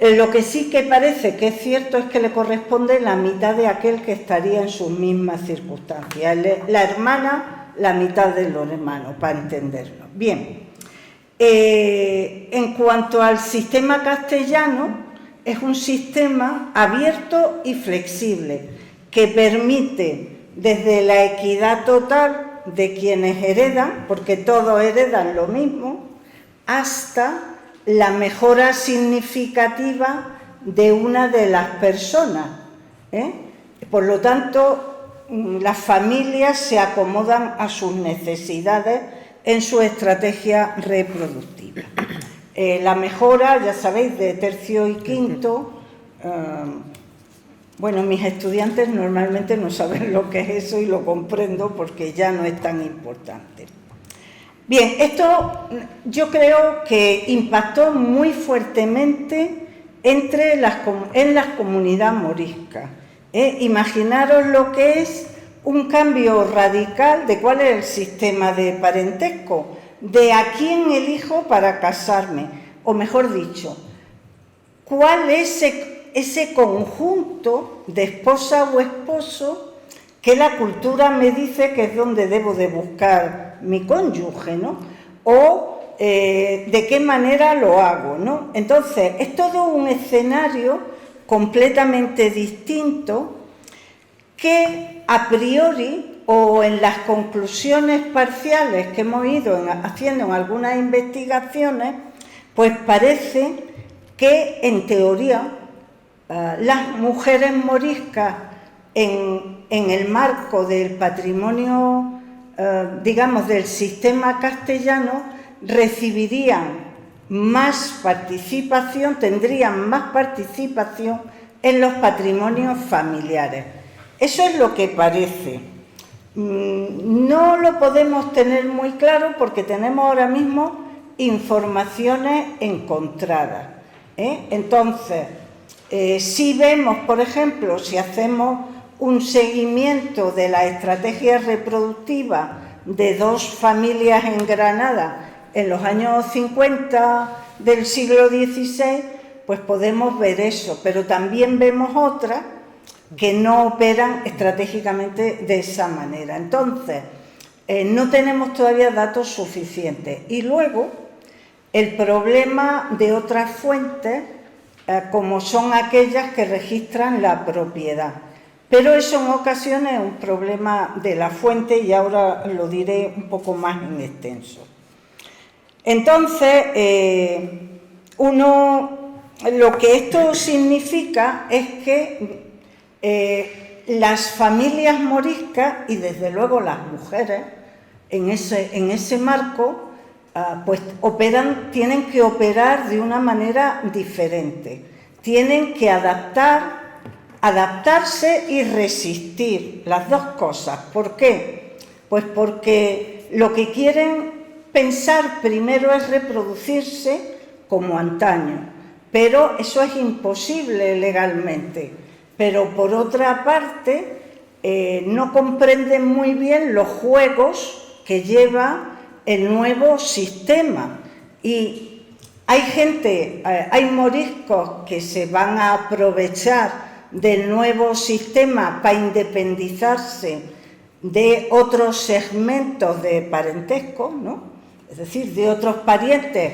Lo que sí que parece que es cierto es que le corresponde la mitad de aquel que estaría en sus mismas circunstancias. La hermana, la mitad de los hermanos, para entenderlo. Bien, en cuanto al sistema castellano, es un sistema abierto y flexible que permite desde la equidad total de quienes heredan, porque todos heredan lo mismo, hasta la mejora significativa de una de las personas, Por lo tanto, las familias se acomodan a sus necesidades en su estrategia reproductiva. La mejora, ya sabéis, de tercio y quinto, bueno, mis estudiantes normalmente no saben lo que es eso y lo comprendo porque ya no es tan importante. Bien, esto yo creo que impactó muy fuertemente en la comunidad morisca. Imaginaros lo que es un cambio radical de cuál es el sistema de parentesco, de a quién elijo para casarme, o mejor dicho, cuál es ese conjunto de esposa o esposo que la cultura me dice que es donde debo de buscar mi cónyuge, ¿no? O de qué manera lo hago, ¿no? Entonces, es todo un escenario completamente distinto que a priori o en las conclusiones parciales que hemos ido haciendo en algunas investigaciones, pues parece que en teoría las mujeres moriscas en el marco del patrimonio, digamos, del sistema castellano, recibirían más participación, tendrían más participación en los patrimonios familiares. Eso es lo que parece. No lo podemos tener muy claro porque tenemos ahora mismo informaciones encontradas, Entonces, si vemos, por ejemplo, si hacemos un seguimiento de la estrategia reproductiva de dos familias en Granada en los años 50 del siglo XVI, pues podemos ver eso, pero también vemos otras que no operan estratégicamente de esa manera. Entonces, no tenemos todavía datos suficientes. Y luego, el problema de otras fuentes, como son aquellas que registran la propiedad. Pero eso en ocasiones es un problema de la fuente y ahora lo diré un poco más en extenso. Entonces, lo que esto significa es que las familias moriscas, y desde luego las mujeres, en ese marco, pues tienen que operar de una manera diferente. Tienen que adaptarse y resistir, las dos cosas. ¿Por qué? Pues porque lo que quieren pensar primero es reproducirse como antaño, pero eso es imposible legalmente. Pero por otra parte, no comprenden muy bien los juegos que lleva el nuevo sistema. Y hay moriscos que se van a aprovechar del nuevo sistema para independizarse de otros segmentos de parentesco, ¿no? Es decir, de otros parientes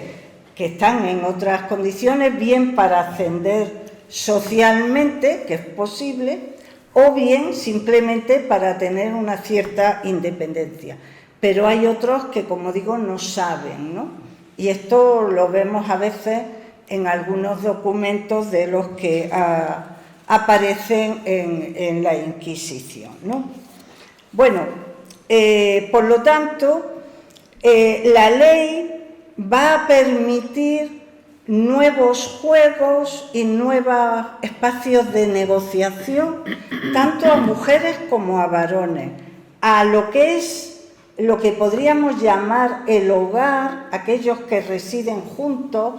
que están en otras condiciones, bien para ascender socialmente, que es posible, o bien simplemente para tener una cierta independencia. Pero hay otros que, como digo, no saben, ¿no? Y esto lo vemos a veces en algunos documentos de los que aparecen en la Inquisición, ¿no? Bueno, por lo tanto, la ley va a permitir nuevos juegos y nuevos espacios de negociación, tanto a mujeres como a varones, a lo que podríamos llamar el hogar, aquellos que residen juntos,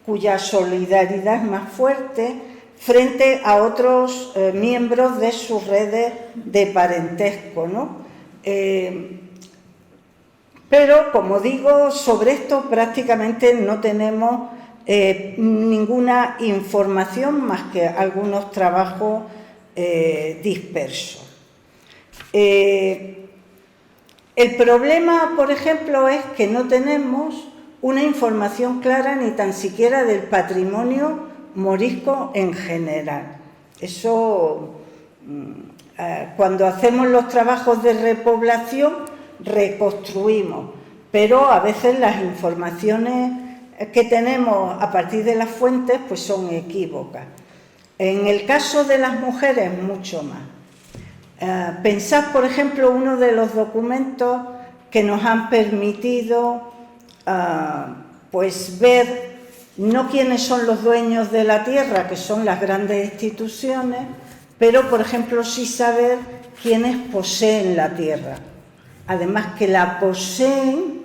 cuya solidaridad es más fuerte, frente a otros miembros de sus redes de parentesco, ¿no? Pero, como digo, sobre esto prácticamente no tenemos ninguna información más que algunos trabajos dispersos. El problema, por ejemplo, es que no tenemos una información clara ni tan siquiera del patrimonio morisco en general. Eso, cuando hacemos los trabajos de repoblación, reconstruimos, pero a veces las informaciones que tenemos a partir de las fuentes pues son equívocas. En el caso de las mujeres, mucho más. Pensad, por ejemplo, uno de los documentos que nos han permitido pues ver no quiénes son los dueños de la tierra, que son las grandes instituciones, pero, por ejemplo, sí saber quiénes poseen la tierra. Además que la poseen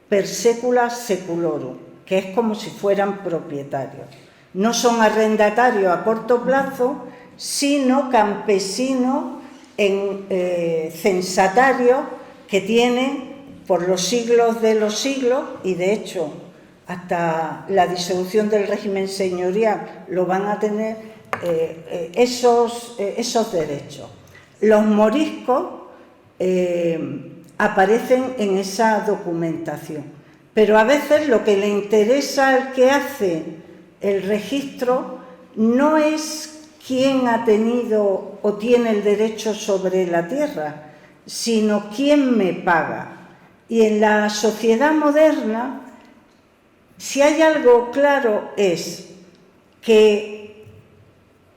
per secula seculorum, que es como si fueran propietarios. No son arrendatarios a corto plazo, sino campesinos censatarios que tienen por los siglos de los siglos, y de hecho hasta la disolución del régimen señorial lo van a tener, esos derechos. Los moriscos aparecen en esa documentación, pero a veces lo que le interesa al que hace el registro no es quién ha tenido o tiene el derecho sobre la tierra, sino quién me paga. Y en la sociedad moderna, si hay algo claro, es que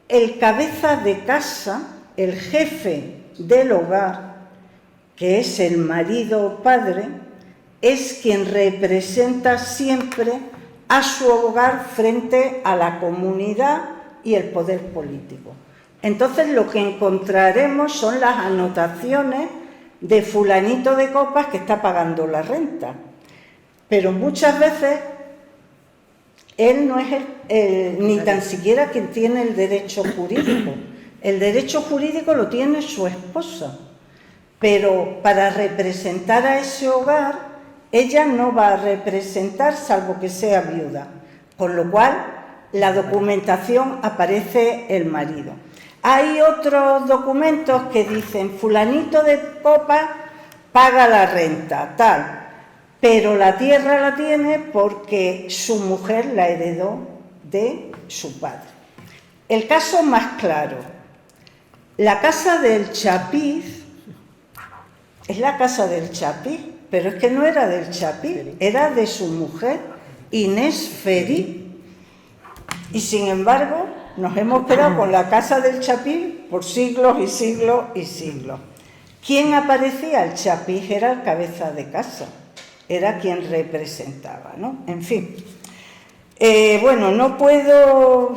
el cabeza de casa, el jefe del hogar, que es el marido o padre, es quien representa siempre a su hogar frente a la comunidad y el poder político. Entonces lo que encontraremos son las anotaciones de fulanito de copas que está pagando la renta. Pero muchas veces él no es ni tan siquiera quien tiene el derecho jurídico. El derecho jurídico lo tiene su esposa. Pero para representar a ese hogar, ella no va a representar salvo que sea viuda. Con lo cual, la documentación aparece el marido. Hay otros documentos que dicen fulanito de copa paga la renta, tal, pero la tierra la tiene porque su mujer la heredó de su padre. El caso más claro, la casa del Chapiz, es la casa del Chapiz, pero es que no era del Chapí, era de su mujer, Inés Ferí. Y sin embargo, nos hemos quedado con la casa del Chapí por siglos y siglos y siglos. ¿Quién aparecía? El Chapí era el cabeza de casa, era quien representaba, ¿no? En fin. Bueno, no puedo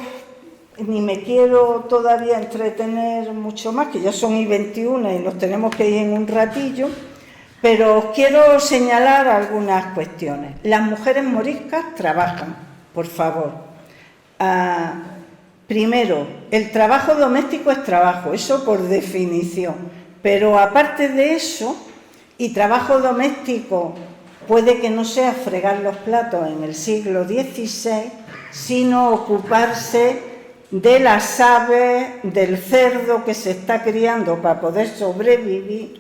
ni me quiero todavía entretener mucho más, que ya son y 21 y nos tenemos que ir en un ratillo, pero os quiero señalar algunas cuestiones. Las mujeres moriscas trabajan, por favor. Primero, el trabajo doméstico es trabajo, eso por definición, pero aparte de eso, y trabajo doméstico puede que no sea fregar los platos en el siglo XVI, sino ocuparse de las aves, del cerdo que se está criando para poder sobrevivir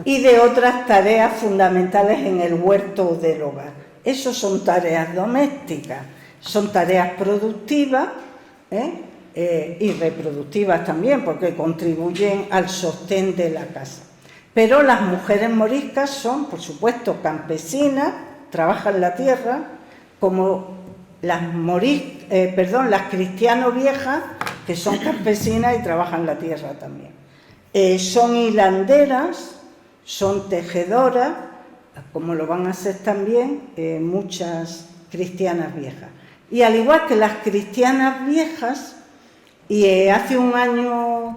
y de otras tareas fundamentales en el huerto del hogar. Eso son tareas domésticas, son tareas productivas y reproductivas también, porque contribuyen al sostén de la casa. Pero las mujeres moriscas son, por supuesto, campesinas, trabajan la tierra, como las cristianos viejas, que son campesinas y trabajan la tierra también. Son hilanderas, son tejedoras, como lo van a ser también muchas cristianas viejas. Y al igual que las cristianas viejas, y hace un año,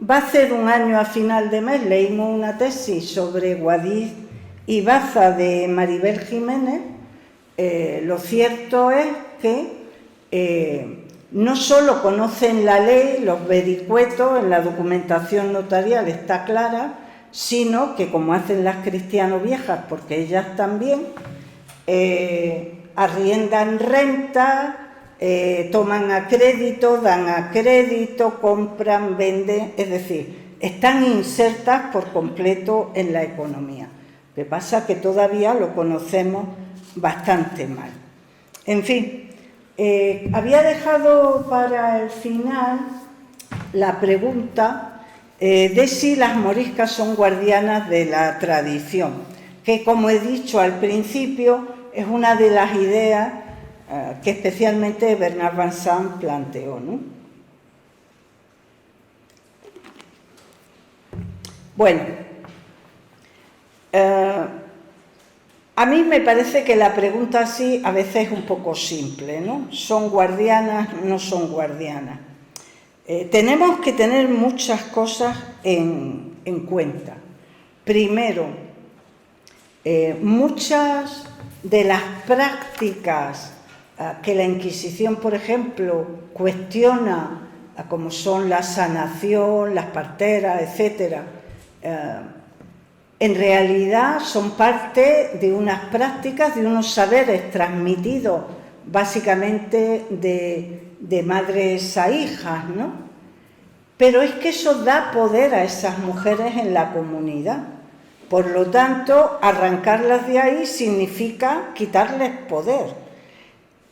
va a ser un año a final de mes, leímos una tesis sobre Guadix y Baza de Maribel Jiménez. Lo cierto es que no solo conocen la ley, los vericuetos, en la documentación notarial está clara, sino que como hacen las cristianos viejas, porque ellas también arriendan renta, toman a crédito, dan a crédito, compran, venden, es decir, están insertas por completo en la economía. Lo que pasa es que todavía lo conocemos bastante mal. En fin, había dejado para el final la pregunta de si las moriscas son guardianas de la tradición, que como he dicho al principio es una de las ideas que especialmente Bernard Van Sant planteó, ¿no? Bueno, a mí me parece que la pregunta así a veces es un poco simple, ¿no? ¿Son guardianas? ¿No son guardianas? Tenemos que tener muchas cosas en cuenta. Primero, muchas de las prácticas que la Inquisición, por ejemplo, cuestiona, como son la sanación, las parteras, etcétera, en realidad son parte de unas prácticas, de unos saberes transmitidos básicamente de madres a hijas, ¿no? Pero es que eso da poder a esas mujeres en la comunidad. Por lo tanto, arrancarlas de ahí significa quitarles poder.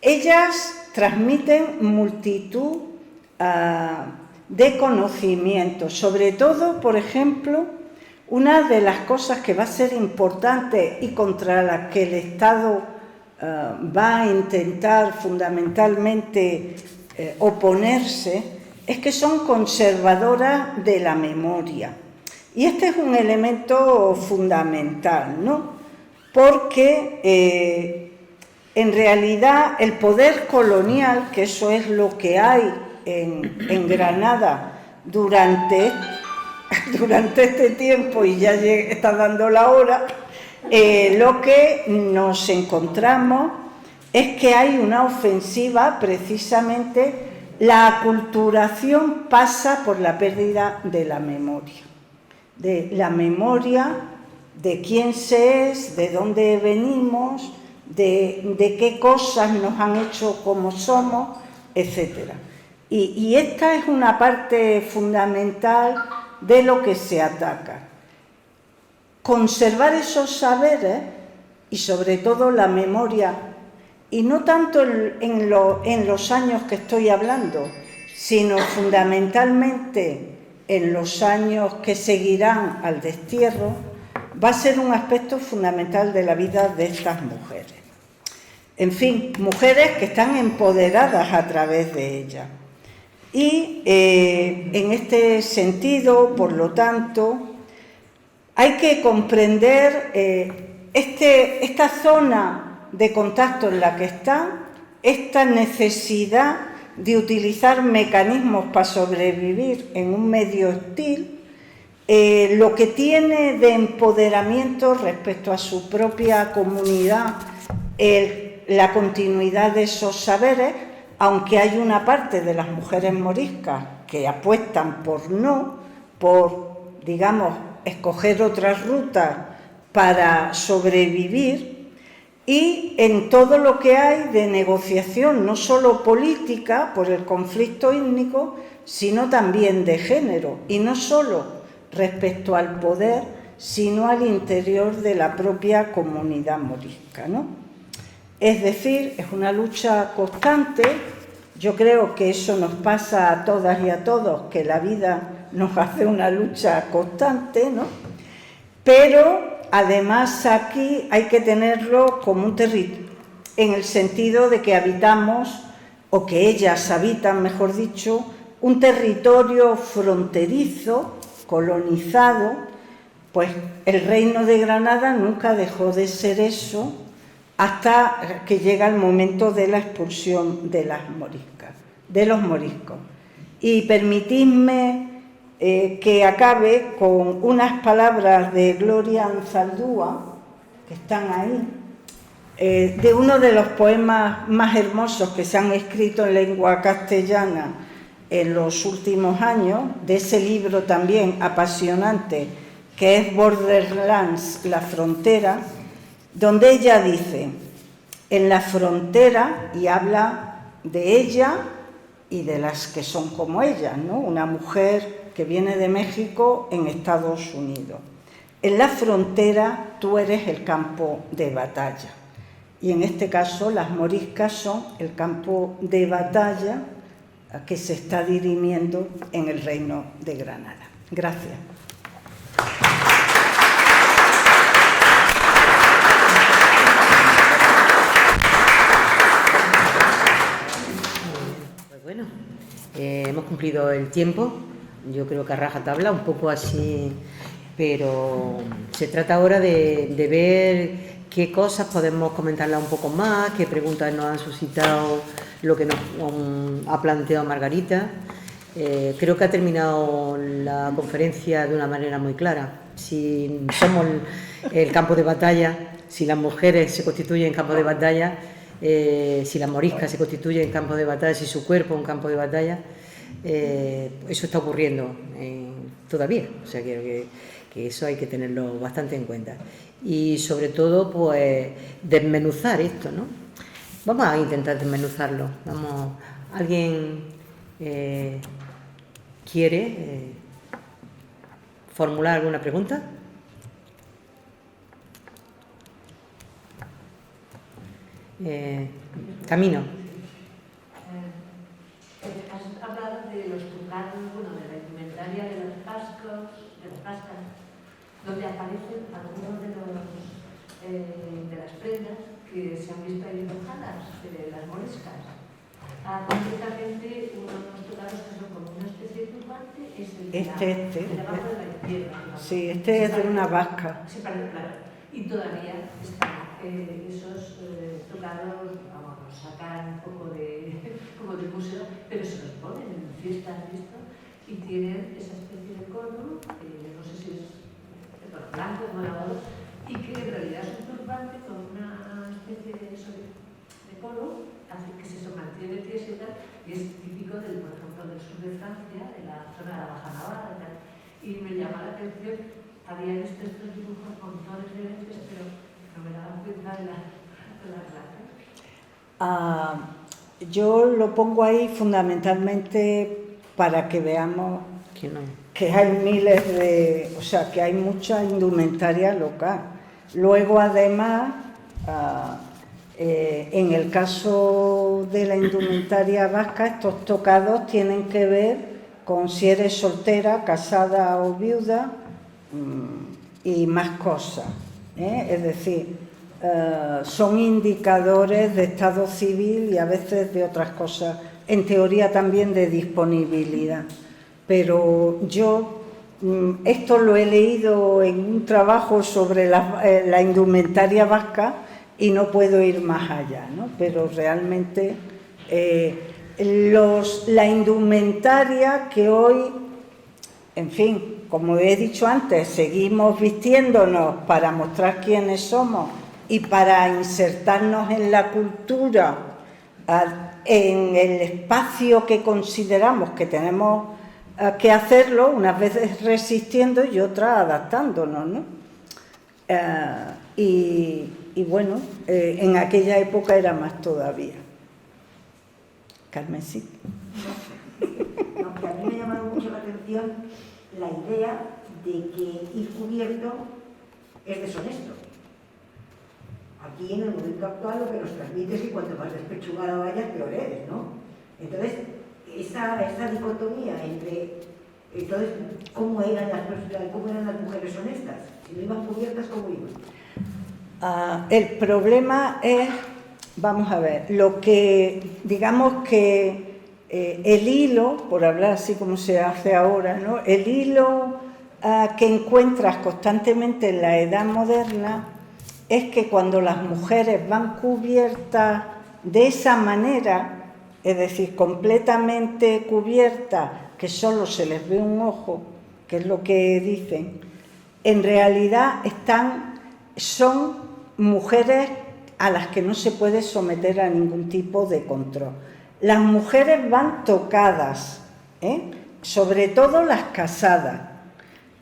Ellas transmiten multitud de conocimientos, sobre todo, por ejemplo, una de las cosas que va a ser importante y contra las que el Estado va a intentar fundamentalmente oponerse, es que son conservadoras de la memoria. Y este es un elemento fundamental, ¿no? Porque en realidad el poder colonial, que eso es lo que hay en Granada durante este tiempo, y ya está dando la hora, lo que nos encontramos es que hay una ofensiva, precisamente la aculturación pasa por la pérdida de la memoria de quién se es, de dónde venimos, de qué cosas nos han hecho como somos, etc. Y esta es una parte fundamental de lo que se ataca. Conservar esos saberes y sobre todo la memoria, y no tanto en los años que estoy hablando, sino fundamentalmente en los años que seguirán al destierro, va a ser un aspecto fundamental de la vida de estas mujeres. En fin, mujeres que están empoderadas a través de ella. Y en este sentido, por lo tanto, hay que comprender esta zona de contacto en la que están, esta necesidad de utilizar mecanismos para sobrevivir en un medio hostil, lo que tiene de empoderamiento respecto a su propia comunidad, la continuidad de esos saberes, aunque hay una parte de las mujeres moriscas que apuestan por, digamos, escoger otras rutas para sobrevivir, y en todo lo que hay de negociación, no solo política por el conflicto étnico, sino también de género, y no solo respecto al poder, sino al interior de la propia comunidad morisca, ¿no? Es decir, es una lucha constante. Yo creo que eso nos pasa a todas y a todos, que la vida nos hace una lucha constante, ¿no? Pero además aquí hay que tenerlo como un territorio, en el sentido de que habitamos, o que ellas habitan, mejor dicho, un territorio fronterizo, colonizado. Pues el Reino de Granada nunca dejó de ser eso hasta que llega el momento de la expulsión de los moriscos. Y permitidme que acabe con unas palabras de Gloria Anzaldúa, que están ahí, de uno de los poemas más hermosos que se han escrito en lengua castellana en los últimos años, de ese libro también apasionante que es Borderlands, la frontera, donde ella dice: en la frontera, y habla de ella y de las que son como ella, ¿no? Una mujer que viene de México en Estados Unidos. En la frontera tú eres el campo de batalla. Y en este caso las moriscas son el campo de batalla que se está dirimiendo en el Reino de Granada. Gracias. Pues bueno, hemos cumplido el tiempo, yo creo que a rajatabla, un poco así, pero se trata ahora de ver qué cosas podemos comentarla un poco más, qué preguntas nos han suscitado lo que nos ha planteado Margarita. Creo que ha terminado la conferencia de una manera muy clara. Si somos el campo de batalla, si las mujeres se constituyen en campo de batalla, si las moriscas se constituyen en campo de batalla, si su cuerpo es un campo de batalla, eso está ocurriendo todavía. O sea, que eso hay que tenerlo bastante en cuenta. Y sobre todo, pues, desmenuzar esto, ¿no? Vamos a intentar desmenuzarlo. ¿Alguien quiere formular alguna pregunta? Camino. Has hablado de los tucados, bueno, de la indumentaria de las pascas, donde aparecen algunos de las prendas que se han visto ahí dibujadas, de las moriscas. Concretamente, uno de los tucados que son como una especie de turbante es el de la baja de la izquierda. Sí, este es de una vasca. Se parece, claro. Y todavía están esos tocados, vamos, los sacan un poco como de museo, pero se los ponen en fiestas, ¿visto? Y tienen esa especie de cono, no sé si es blanco o morado, y que en realidad es un turbante con una especie de cono, hace que se mantiene tieso y tal, y es típico del, por ejemplo, del sur de Francia, de la zona de la Baja Navarra y tal. Y me llama la atención, había visto estos dibujos con tonos diferentes, pero no me daban cuenta de las razas. Yo lo pongo ahí fundamentalmente para que veamos que hay miles de... O sea, que hay mucha indumentaria local. Luego, además, en el caso de la indumentaria vasca, estos tocados tienen que ver con si eres soltera, casada o viuda, y más cosas, es decir, son indicadores de estado civil y a veces de otras cosas, en teoría también de disponibilidad. Pero yo esto lo he leído en un trabajo sobre la indumentaria vasca y no puedo ir más allá, ¿no? Pero realmente la indumentaria que hoy, en fin, como he dicho antes, seguimos vistiéndonos para mostrar quiénes somos y para insertarnos en la cultura, en el espacio que consideramos que tenemos que hacerlo, unas veces resistiendo y otras adaptándonos, ¿no? Y bueno, en aquella época era más todavía. Carmen, sí. Aunque a mí me ha llamado mucho la atención la idea de que ir cubierto es deshonesto. Aquí en el momento actual lo que nos transmite es que cuanto más despechugada vayas, peor eres, ¿no? Entonces, esa dicotomía entre... Entonces, ¿cómo eran las mujeres honestas? Si no iban cubiertas, ¿cómo iban? El problema es, vamos a ver, lo que, digamos que el hilo, por hablar así como se hace ahora, ¿no? El hilo que encuentras constantemente en la edad moderna es que cuando las mujeres van cubiertas de esa manera, es decir, completamente cubiertas, que solo se les ve un ojo, que es lo que dicen, en realidad son mujeres a las que no se puede someter a ningún tipo de control. Las mujeres van tocadas, sobre todo las casadas.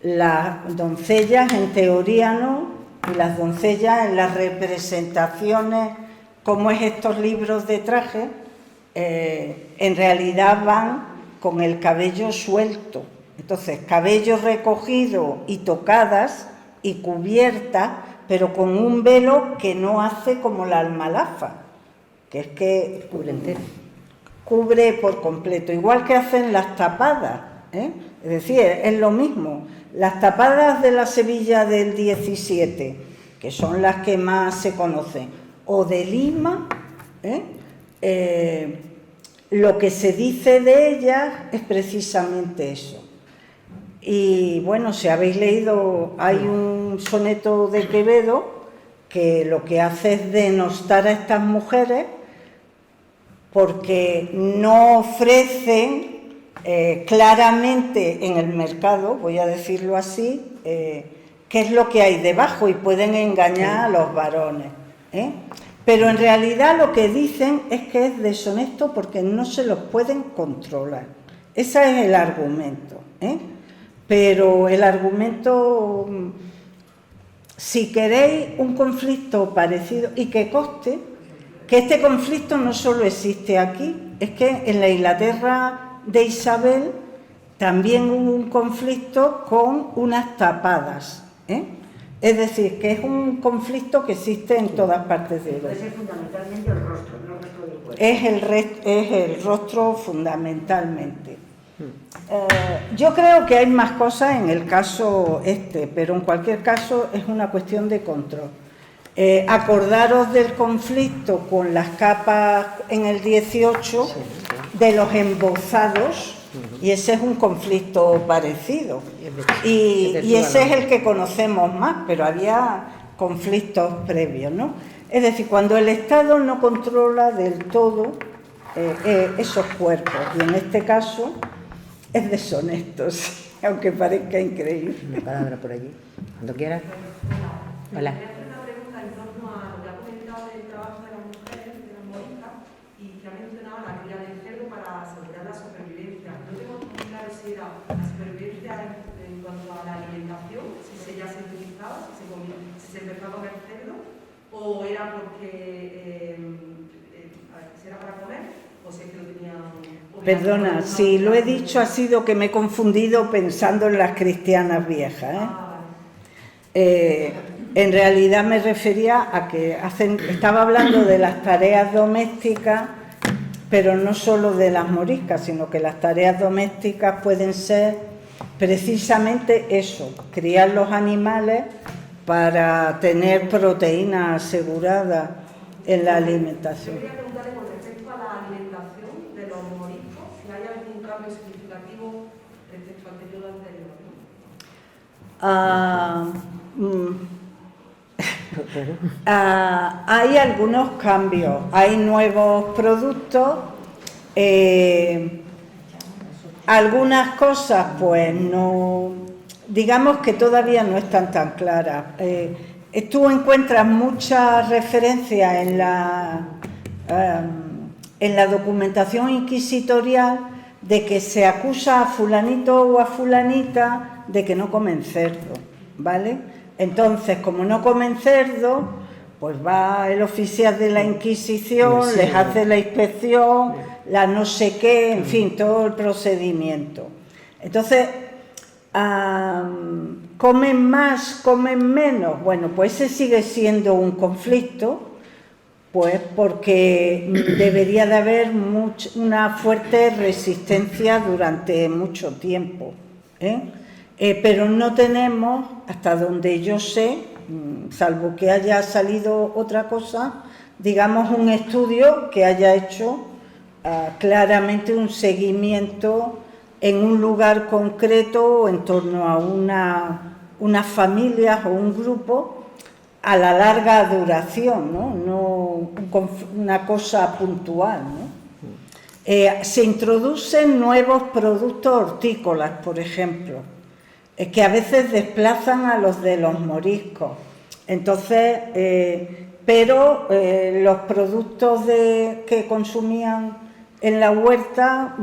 Las doncellas en teoría no, y las doncellas en las representaciones, como es estos libros de traje, en realidad van con el cabello suelto. Entonces, cabello recogido y tocadas y cubiertas, pero con un velo que no hace como la almalafa, que es que Cubre entero. Cubre por completo, igual que hacen las tapadas, Es decir, es lo mismo. Las tapadas de la Sevilla del 17, que son las que más se conocen, o de Lima, lo que se dice de ellas es precisamente eso. Y bueno, si habéis leído, hay un soneto de Quevedo que lo que hace es denostar a estas mujeres porque no ofrecen claramente en el mercado, voy a decirlo así, qué es lo que hay debajo y pueden engañar a los varones. Pero en realidad lo que dicen es que es deshonesto porque no se los pueden controlar. Ese es el argumento. Pero el argumento, si queréis un conflicto parecido, y que conste que este conflicto no solo existe aquí, es que en la Inglaterra de Isabel también hubo un conflicto con unas tapadas. Es decir, que es un conflicto que existe en todas partes de Europa. Puede ser fundamentalmente el rostro, no el resto del cuerpo. Es el rostro fundamentalmente. Yo creo que hay más cosas en el caso pero en cualquier caso es una cuestión de control. Acordaros del conflicto con las capas en el 18, de los embozados, y ese es un conflicto parecido. Y ese es el que conocemos más, pero había conflictos previos, ¿no? Es decir, cuando el Estado no controla del todo esos cuerpos, y en este caso es deshonesto, sí, aunque parezca increíble. Una palabra por allí, cuando quieras. Hola. Una pregunta en torno a lo que ha comentado del trabajo de las mujeres, de las moriscas, y que ha mencionado la cría del cerdo para asegurar la supervivencia. No tengo muy claro si era la supervivencia en cuanto a la alimentación, si ya se utilizaba, si se empezó a comer cerdo, o era porque si era para comer, o si es que lo tenían... Perdona, si lo he dicho ha sido que me he confundido pensando en las cristianas viejas. En realidad me refería a que estaba hablando de las tareas domésticas, pero no solo de las moriscas, sino que las tareas domésticas pueden ser precisamente eso, criar los animales para tener proteína asegurada en la alimentación. Yo quería preguntarle con respecto a la alimentación de los moriscos, si hay algún cambio significativo respecto al periodo anterior, ¿no? Hay algunos cambios, hay nuevos productos, algunas cosas pues no, digamos que todavía no están tan claras. Tú encuentras muchas referencias en la documentación inquisitorial de que se acusa a fulanito o a fulanita de que no comen cerdo, ¿vale? Entonces, como no comen cerdo, pues va el oficial de la Inquisición, les hace la inspección, la no sé qué, en fin, todo el procedimiento. Entonces, ¿comen más, comen menos? Bueno, pues ese sigue siendo un conflicto, pues porque debería de haber una fuerte resistencia durante mucho tiempo, pero no tenemos, hasta donde yo sé, salvo que haya salido otra cosa, digamos un estudio que haya hecho claramente un seguimiento en un lugar concreto en torno a unas familias o un grupo a la larga duración, no una cosa puntual, ¿no? Se introducen nuevos productos hortícolas, por ejemplo, que a veces desplazan a los de los moriscos. Entonces, pero los productos que consumían en la huerta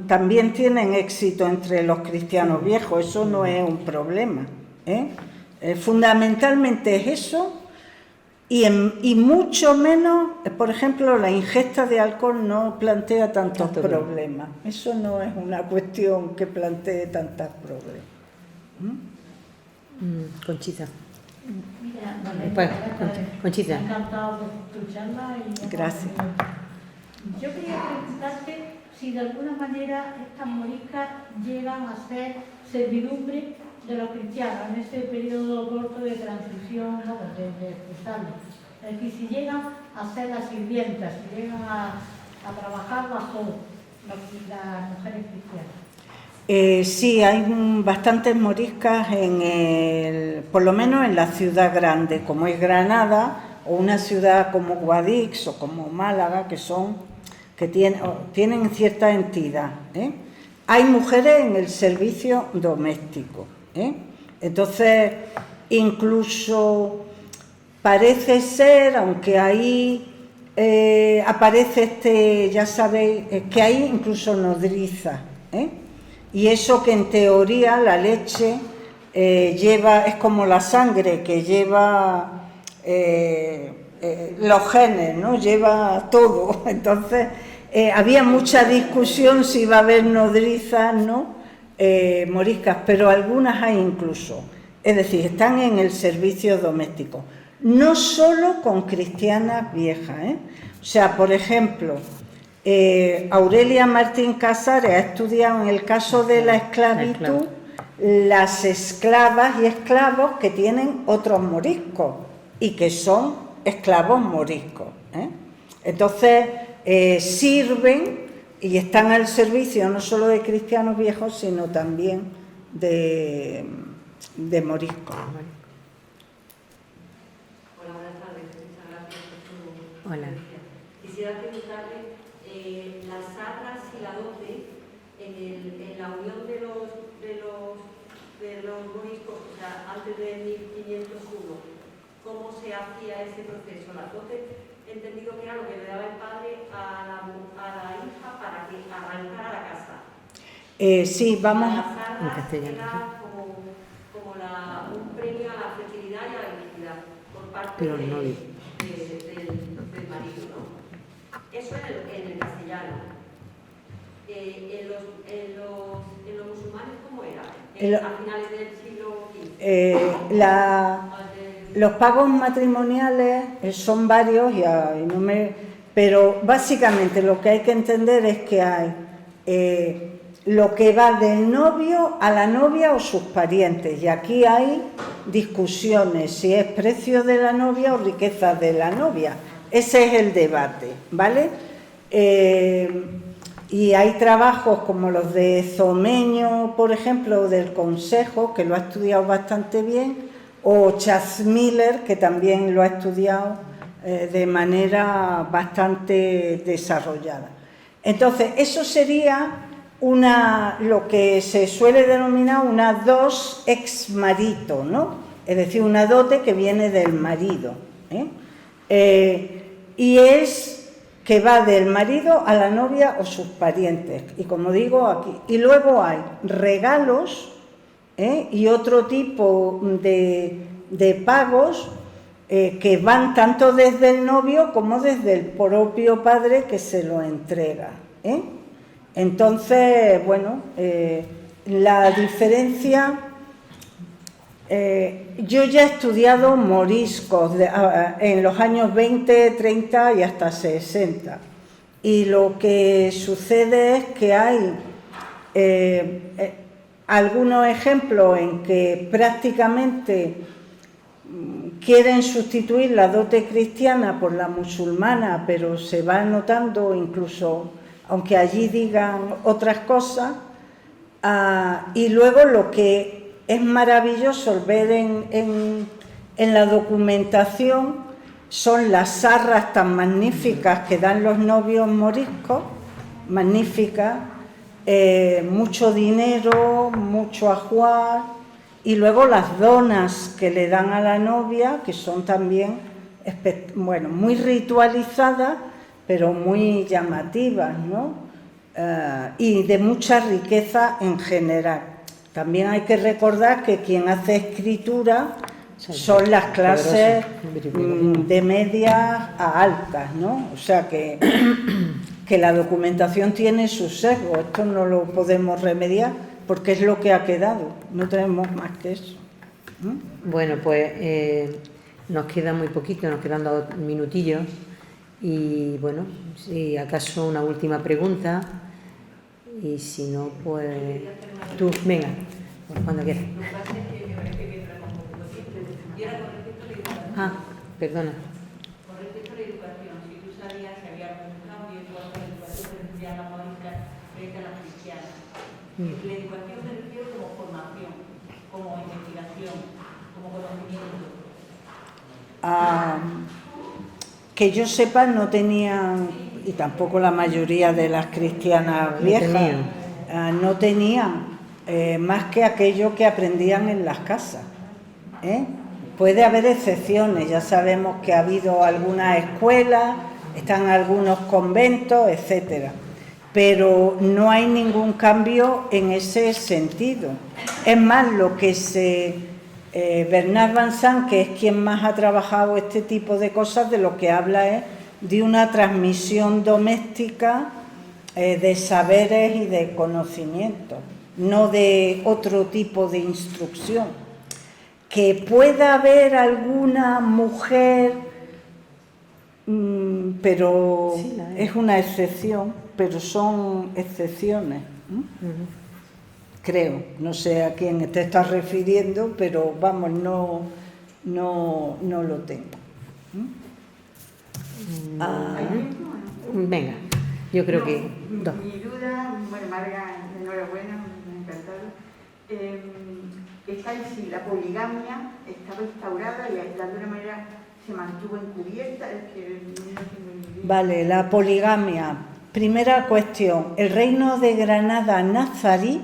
también tienen éxito entre los cristianos viejos, eso no es un problema, fundamentalmente es eso, y mucho menos, por ejemplo, la ingesta de alcohol no plantea tantos problemas. Eso no es una cuestión que plantee tantos problemas. Conchita. Mira, Pues, Conchita. me ha encantado tu charla y Gracias. yo quería preguntarte si de alguna manera estas moriscas llegan a ser servidumbre de los cristianos en ese periodo corto de transición, ¿no? de cruzarlo. Es decir, si llegan a ser las sirvientas, si llegan a trabajar bajo las mujeres cristianas. Sí, hay bastantes moriscas por lo menos en la ciudad grande, como es Granada, o una ciudad como Guadix o como Málaga, que tienen cierta entidad. Hay mujeres en el servicio doméstico. Entonces, incluso parece ser, aunque ahí aparece ya sabéis, que hay incluso nodriza, y eso que en teoría la leche es como la sangre que lleva los genes, ¿no? Lleva todo. Entonces, había mucha discusión si iba a haber nodrizas, ¿no? Moriscas, pero algunas hay incluso. Es decir, están en el servicio doméstico. No solo con cristianas viejas, O sea, por ejemplo, Aurelia Martín Casares ha estudiado en el caso de la esclavitud las esclavas y esclavos que tienen otros moriscos y que son esclavos moriscos. Entonces, sirven y están al servicio no solo de cristianos viejos, sino también de moriscos. Hola, buenas tardes. Muchas gracias por tu Hola. presencia. Quisiera preguntarle, las arras y la dote, en la unión de los moriscos, o sea, antes de 1501, ¿cómo se hacía ese proceso? La dote, he entendido que era lo que le daba el padre a la hija para que arrancara la casa. Sí, vamos Las arras en castellano. era como un premio a la fertilidad y a la virginidad por parte Pero del no marido, ¿no? Eso en el castellano. En los musulmanes, ¿cómo era? A finales del siglo XV. Los pagos matrimoniales son varios, pero básicamente lo que hay que entender es que hay lo que va del novio a la novia o sus parientes. Y aquí hay discusiones, si es precio de la novia o riqueza de la novia. Ese es el debate, ¿vale? Y hay trabajos como los de Zomeño, por ejemplo, del Consejo, que lo ha estudiado bastante bien, o Chasmiller, que también lo ha estudiado de manera bastante desarrollada. Entonces, eso sería lo que se suele denominar una dos ex marito, ¿no? Es decir, una dote que viene del marido, y es que va del marido a la novia o sus parientes, y como digo aquí, y luego hay regalos y otro tipo de pagos que van tanto desde el novio como desde el propio padre que se lo entrega. Entonces, bueno, la diferencia... yo ya he estudiado moriscos en los años 20, 30 y hasta 60. Y lo que sucede es que hay algunos ejemplos en que prácticamente quieren sustituir la dote cristiana por la musulmana, pero se va notando incluso, aunque allí digan otras cosas, y luego lo que es maravilloso ver en la documentación son las arras tan magníficas que dan los novios moriscos, magníficas, mucho dinero, mucho ajuar, y luego las donas que le dan a la novia, que son también, bueno, muy ritualizadas, pero muy llamativas, ¿no? Y de mucha riqueza en general. También hay que recordar que quien hace escritura son las clases de medias a altas, ¿no? O sea que la documentación tiene su sesgo, esto no lo podemos remediar porque es lo que ha quedado, no tenemos más que eso. Bueno, pues nos queda muy poquito, nos quedan 2 minutillos y bueno, si acaso una última pregunta. Y si no, pues tú, venga, pues cuando quieras. Lo que pasa es que me parece que entramos un poco simple. Y era con respecto a la educación. Perdona. Con respecto a la educación, si tú sabías que había algún cambio en cuanto a la educación que recibían las moriscas frente a las cristianas. La educación me refiero como formación, como investigación, como conocimiento. Que yo sepa, no tenían... y tampoco la mayoría de las cristianas viejas no tenían más que aquello que aprendían en las casas. Puede haber excepciones, ya sabemos que ha habido algunas escuelas, están algunos conventos, etcétera, pero no hay ningún cambio en ese sentido. Es más, lo que Bernard Van Sant, que es quien más ha trabajado este tipo de cosas, de lo que habla es de una transmisión doméstica de saberes y de conocimiento, no de otro tipo de instrucción. Que pueda haber alguna mujer, pero sí, es una excepción, pero son excepciones. Creo, no sé a quién te estás refiriendo, pero vamos, no lo tengo. Venga, yo creo que... Mi duda, bueno, Marga, enhorabuena, me ha encantado. Está en si la poligamia estaba instaurada y de alguna manera se mantuvo encubierta. Vale, la poligamia. Primera cuestión, el reino de Granada nazarí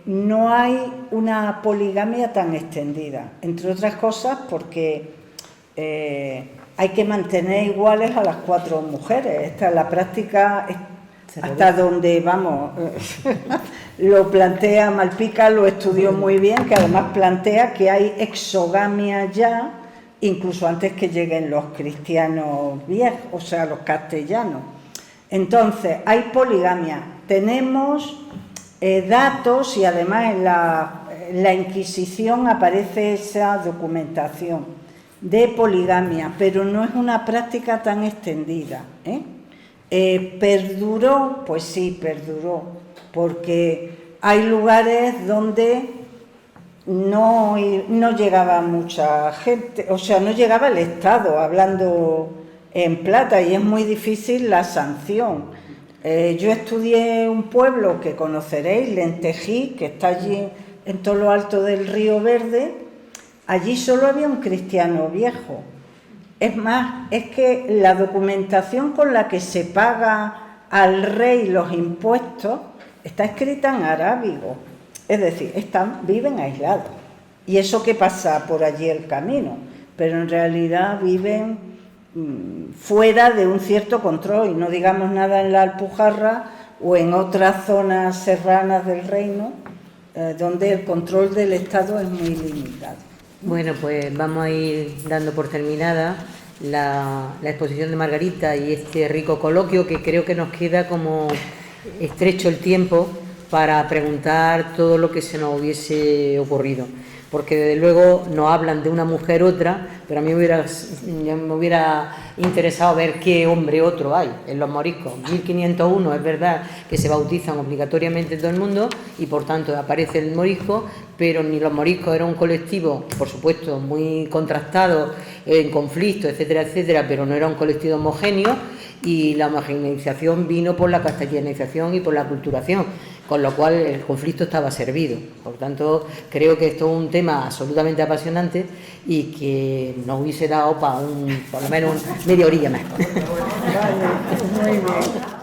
no hay una poligamia tan extendida, entre otras cosas porque hay que mantener iguales a las 4 mujeres. Esta es la práctica hasta donde, vamos, lo plantea Malpica, lo estudió muy bien, que además plantea que hay exogamia ya, incluso antes que lleguen los cristianos viejos, o sea, los castellanos. Entonces, hay poligamia. Tenemos datos y además en la Inquisición aparece esa documentación de poligamia, pero no es una práctica tan extendida, ¿Perduró? Pues sí, perduró, porque hay lugares donde no llegaba mucha gente, o sea, no llegaba el Estado hablando en plata, y es muy difícil la sanción. Yo estudié un pueblo que conoceréis, Lentejí, que está allí en todo lo alto del Río Verde. Allí solo había un cristiano viejo. Es más, es que la documentación con la que se paga al rey los impuestos está escrita en arábigo. Es decir, viven aislados. Y eso que pasa por allí el camino, pero en realidad viven fuera de un cierto control, y no digamos nada en la Alpujarra o en otras zonas serranas del reino, donde el control del Estado es muy limitado. Bueno, pues vamos a ir dando por terminada la exposición de Margarita y este rico coloquio, que creo que nos queda como estrecho el tiempo para preguntar todo lo que se nos hubiese ocurrido, porque desde luego nos hablan de una mujer otra, pero a mí me hubiera interesado ver qué hombre otro hay en los moriscos. 1501 es verdad que se bautizan obligatoriamente en todo el mundo y por tanto aparece el morisco, pero ni los moriscos eran un colectivo, por supuesto, muy contrastado, en conflicto, etcétera, etcétera, pero no era un colectivo homogéneo, y la homogeneización vino por la castellanización y por la aculturación, con lo cual el conflicto estaba servido. Por tanto, creo que esto es un tema absolutamente apasionante y que nos hubiese dado para por lo menos media orilla más. Vale, muy bien.